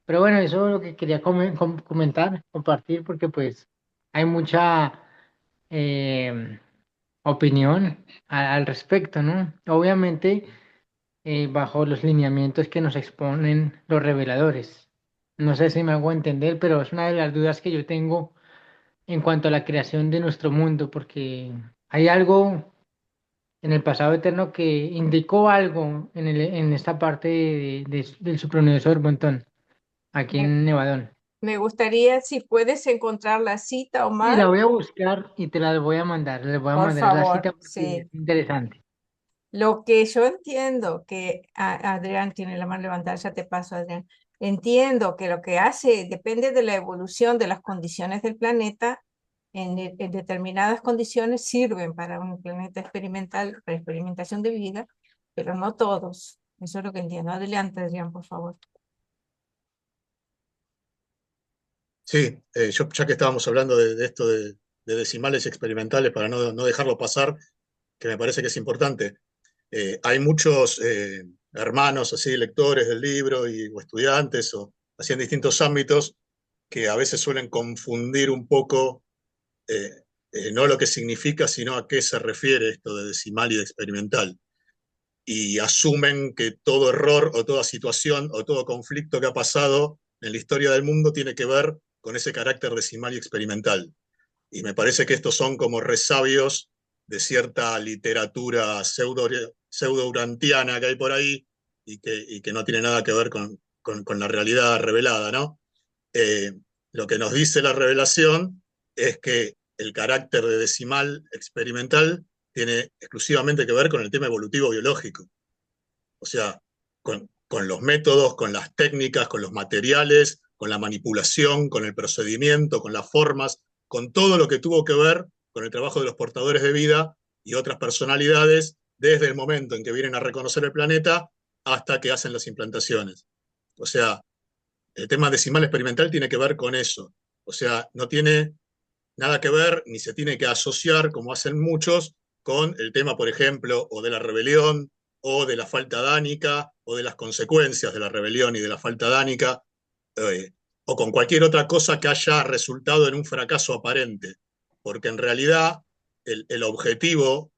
Pero bueno, eso es lo que quería comentar, compartir, porque pues hay mucha eh, opinión al respecto, ¿no? Obviamente bajo los lineamientos que nos exponen los reveladores. No sé si me hago entender, pero es una de las dudas que yo tengo en cuanto a la creación de nuestro mundo, porque hay algo en el pasado eterno que indicó algo en esta parte del suprauniverso Montón, aquí Me, en Nevadón. me gustaría, si puedes encontrar la cita, Sí, Omar, la voy a buscar y te la voy a mandar. Les voy a por mandar la cita favor, porque es sí. interesante. Lo que yo entiendo que Adrián tiene la mano levantada, ya te paso, Adrián. Entiendo que lo que hace depende de la evolución de las condiciones del planeta. En determinadas condiciones sirven para un planeta experimental, para experimentación de vida, pero no todos. Eso es lo que entiendo. Adelante, Adrián, por favor. Sí, yo ya que estábamos hablando de esto de decimales experimentales, para no dejarlo pasar, que me parece que es importante. Hay muchos hermanos, así, lectores del libro o estudiantes, o así en distintos ámbitos, que a veces suelen confundir un poco eh, no lo que significa, sino a qué se refiere esto de decimal y de experimental. Y asumen que todo error o toda situación o todo conflicto que ha pasado en la historia del mundo tiene que ver con ese carácter decimal y experimental. Y me parece que estos son como resabios de cierta literatura pseudo-urantiana que hay por ahí y que no tiene nada que ver con la realidad revelada, ¿no? Eh, lo que nos dice la revelación es que el carácter de decimal experimental tiene exclusivamente que ver con el tema evolutivo biológico. O sea, con los métodos, con las técnicas, con los materiales, con la manipulación, con el procedimiento, con las formas, con todo lo que tuvo que ver con el trabajo de los portadores de vida y otras personalidades desde el momento en que vienen a reconocer el planeta hasta que hacen las implantaciones. O sea, el tema decimal experimental tiene que ver con eso. O sea, no tiene nada que ver ni se tiene que asociar, como hacen muchos, con el tema, por ejemplo, o de la rebelión, o de la falta dánica, o de las consecuencias de la rebelión y de la falta dánica, o con cualquier otra cosa que haya resultado en un fracaso aparente. Porque en realidad el objetivo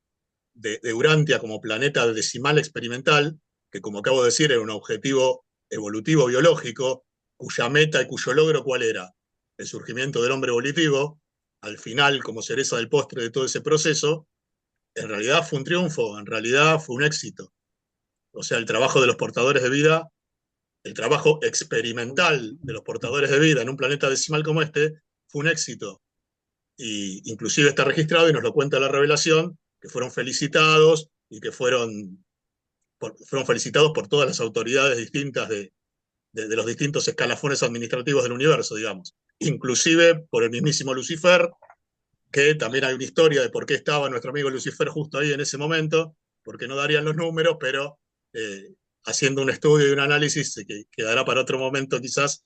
de Urantia como planeta decimal experimental, que como acabo de decir era un objetivo evolutivo biológico, cuya meta y cuyo logro, ¿cuál era? El surgimiento del hombre evolutivo, al final, como cereza del postre de todo ese proceso, en realidad fue un triunfo, en realidad fue un éxito. O sea, el trabajo de los portadores de vida, el trabajo experimental de los portadores de vida en un planeta decimal como este, fue un éxito. Y inclusive está registrado, y nos lo cuenta la revelación, que fueron felicitados y que fueron felicitados por todas las autoridades distintas de los distintos escalafones administrativos del universo, digamos. Inclusive por el mismísimo Lucifer, que también hay una historia de por qué estaba nuestro amigo Lucifer justo ahí en ese momento, porque no darían los números, pero haciendo un estudio y un análisis que quedará para otro momento quizás,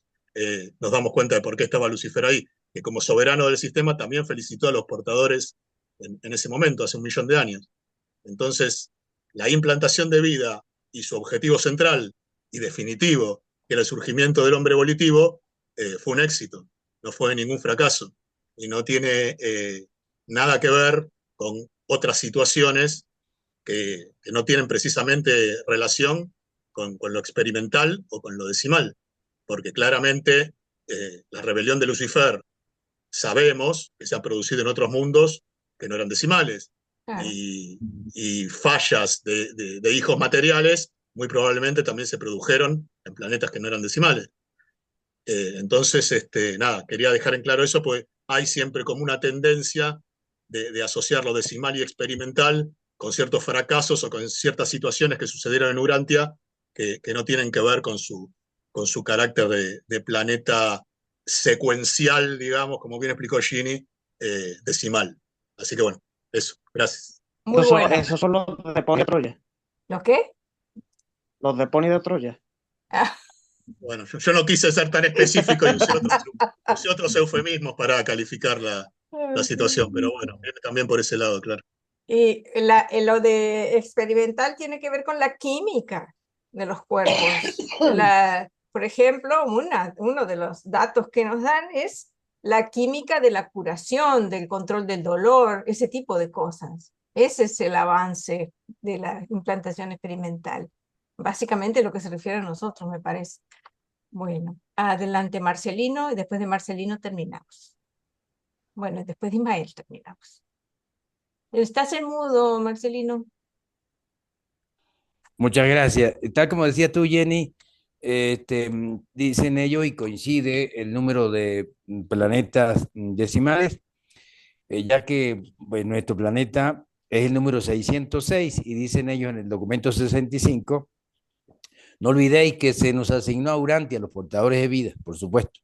nos damos cuenta de por qué estaba Lucifer ahí, que como soberano del sistema también felicitó a los portadores en ese momento, hace 1.000.000 de años. Entonces, la implantación de vida y su objetivo central y definitivo, que era el surgimiento del hombre evolutivo, fue un éxito, no fue ningún fracaso y no tiene nada que ver con otras situaciones que no tienen precisamente relación con lo experimental o con lo decimal, porque claramente la rebelión de Lucifer sabemos que se ha producido en otros mundos que no eran decimales, Claro. y fallas de hijos materiales muy probablemente también se produjeron en planetas que no eran decimales. Entonces, nada, quería dejar en claro eso, pues hay siempre como una tendencia de asociar lo decimal y experimental con ciertos fracasos o con ciertas situaciones que sucedieron en Urantia que no tienen que ver con su carácter de planeta secuencial, digamos, como bien explicó Ginny, decimal. Así que bueno, Eso, gracias. Muy bueno. Esos son los de Pony de Troya. ¿Los qué? Los de Pony de Troya. Ah, Bueno, yo no quise ser tan específico y usé otros eufemismos para calificar la situación, pero bueno, viene también por ese lado, claro. y lo de experimental tiene que ver con la química de los cuerpos. Por ejemplo, uno de los datos que nos dan es la química de la curación, del control del dolor, ese tipo de cosas. Ese es el avance de la implantación experimental. Básicamente lo que se refiere a nosotros, me parece. Bueno, adelante Marcelino, y después de Marcelino terminamos. Bueno, después de Ismael terminamos. Estás en mudo, Marcelino. Muchas gracias. Tal como decías tú, Jenny, dicen ellos y coincide el número de planetas decimales, ya que pues, nuestro planeta es el número 606 y dicen ellos en el documento 65, no olvidéis que se nos asignó a Urantia, a los portadores de vida, por supuesto.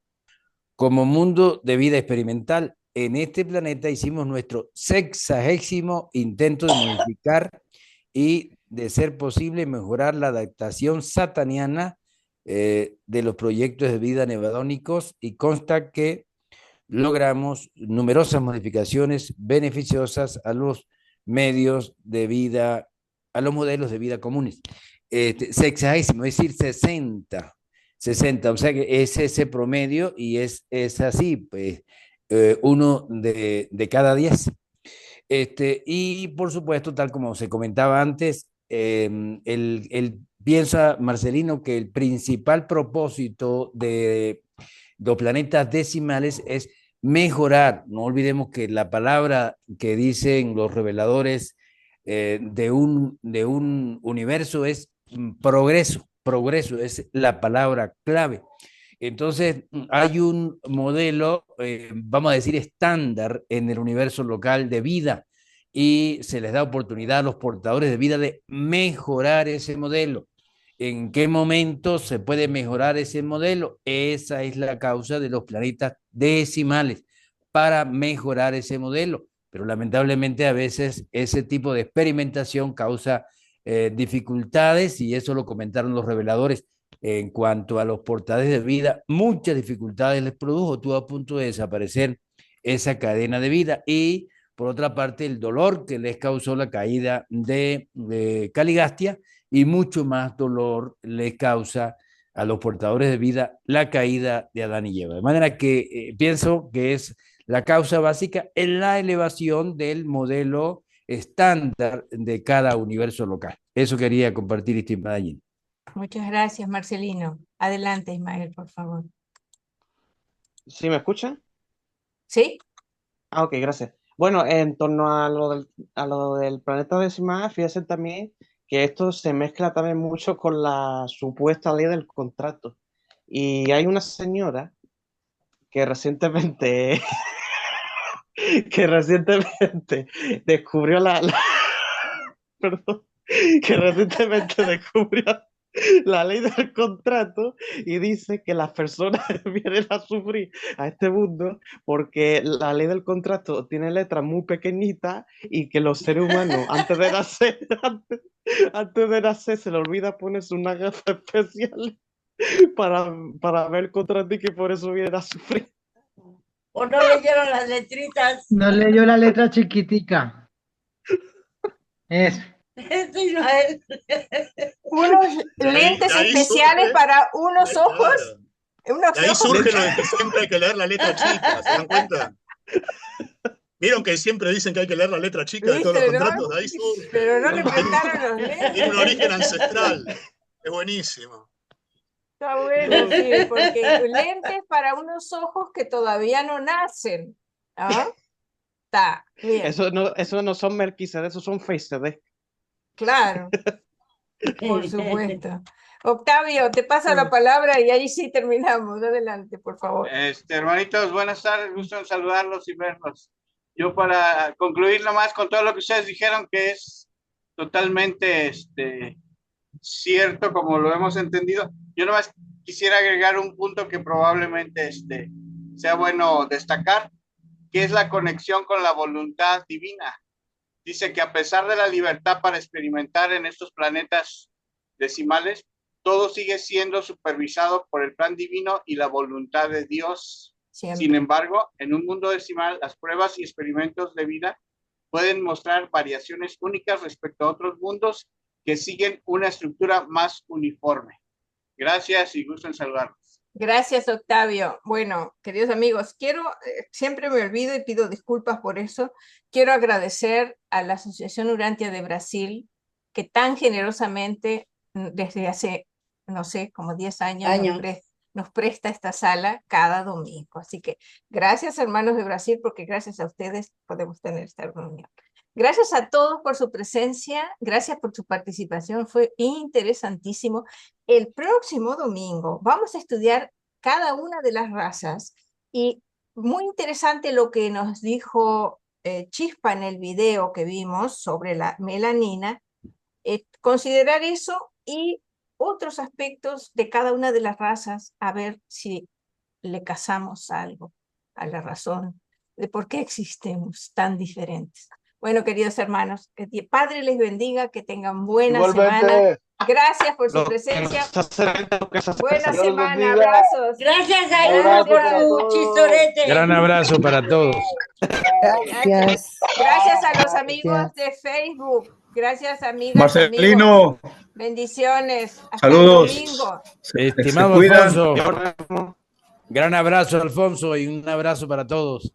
Como mundo de vida experimental, en este planeta hicimos nuestro 60º intento de modificar y, de ser posible, mejorar la adaptación sataniana de los proyectos de vida nevadónicos, y consta que logramos numerosas modificaciones beneficiosas a los medios de vida, a los modelos de vida comunes. Sexagésimo, es decir, 60, o sea que es ese promedio y es así, pues uno de cada 10. Y por supuesto, tal como se comentaba antes, piensa Marcelino que el principal propósito de los planetas decimales es mejorar. No olvidemos que la palabra que dicen los reveladores de un universo es progreso. Progreso es la palabra clave. Entonces, hay un modelo, vamos a decir, estándar en el universo local de vida, y se les da oportunidad a los portadores de vida de mejorar ese modelo. ¿En qué momento se puede mejorar ese modelo? Esa es la causa de los planetas decimales, para mejorar ese modelo. Pero lamentablemente a veces ese tipo de experimentación causa dificultades, y eso lo comentaron los reveladores. En cuanto a los portadores de vida, muchas dificultades les produjo, estuvo a punto de desaparecer esa cadena de vida, y por otra parte el dolor que les causó la caída de Caligastia, y mucho más dolor les causa a los portadores de vida la caída de Adán y Eva. De manera que pienso que es la causa básica en la elevación del modelo estándar de cada universo local. Eso quería compartir, estimada Jenny. Muchas gracias, Marcelino. Adelante, Ismael, por favor. ¿Sí me escuchan? ¿Sí? Ah, ok, gracias. Bueno, en torno a lo del planeta decimal, fíjense también que esto se mezcla también mucho con la supuesta ley del contrato. Y hay una señora que recientemente, que recientemente descubrió perdón, que recientemente descubrió la ley del contrato, y dice que las personas vienen a sufrir a este mundo porque la ley del contrato tiene letras muy pequeñitas, y que los seres humanos antes de nacer se le olvida ponerse una gafa especial para ver el contrato, y que por eso vienen a sufrir. ¿O no leyeron las letritas? No leyó la letra chiquitica. Eso. Sí, no es. Unos lentes especiales para unos ojos. De ahí surge lo de que siempre hay que leer la letra chica, ¿se dan cuenta? ¿Vieron que siempre dicen que hay que leer la letra chica de todos los contratos? De ahí surge. Pero no le prestaron los lentes. Tiene un origen ancestral. Es buenísimo. Está bueno, sí, porque lentes para unos ojos que todavía no nacen. ¿Ah? Está bien. Eso no son Melquisedec, esos son Facedeck. Claro, por supuesto. Octavio, te paso la palabra y ahí sí terminamos. Adelante, por favor. Hermanitos, buenas tardes, gusto en saludarlos y verlos. Yo, para concluir nomás con todo lo que ustedes dijeron, que es totalmente cierto como lo hemos entendido, yo nomás quisiera agregar un punto que probablemente sea bueno destacar, que es la conexión con la voluntad divina. dice que a pesar de la libertad para experimentar en estos planetas decimales, todo sigue siendo supervisado por el plan divino y la voluntad de Dios. Siempre. Sin embargo, en un mundo decimal, las pruebas y experimentos de vida pueden mostrar variaciones únicas respecto a otros mundos que siguen una estructura más uniforme. Gracias y gusto en saludarlos. Gracias, Octavio. Bueno, queridos amigos, siempre me olvido y pido disculpas por eso. Quiero agradecer a la Asociación Urantia de Brasil, que tan generosamente, desde hace, no sé, como 10 años, nos presta esta sala cada domingo. Así que gracias, hermanos de Brasil, porque gracias a ustedes podemos tener esta reunión. Gracias a todos por su presencia, gracias por su participación, fue interesantísimo. El próximo domingo vamos a estudiar cada una de las razas y muy interesante lo que nos dijo Chispa en el video que vimos sobre la melanina, considerar eso y otros aspectos de cada una de las razas, a ver si le casamos algo a la razón de por qué existimos tan diferentes. Bueno, queridos hermanos, que Padre les bendiga, que tengan buena semana. Gracias por su presencia. Buena semana, abrazos. Gracias a Hugo por su chistorete. Gran abrazo para todos. Gracias. Gracias a los amigos de Facebook. Gracias, amigas. Marcelino. Amigos. Bendiciones. Hasta Saludos. el domingo. Estimado Alfonso. Gran abrazo, Alfonso, y un abrazo para todos.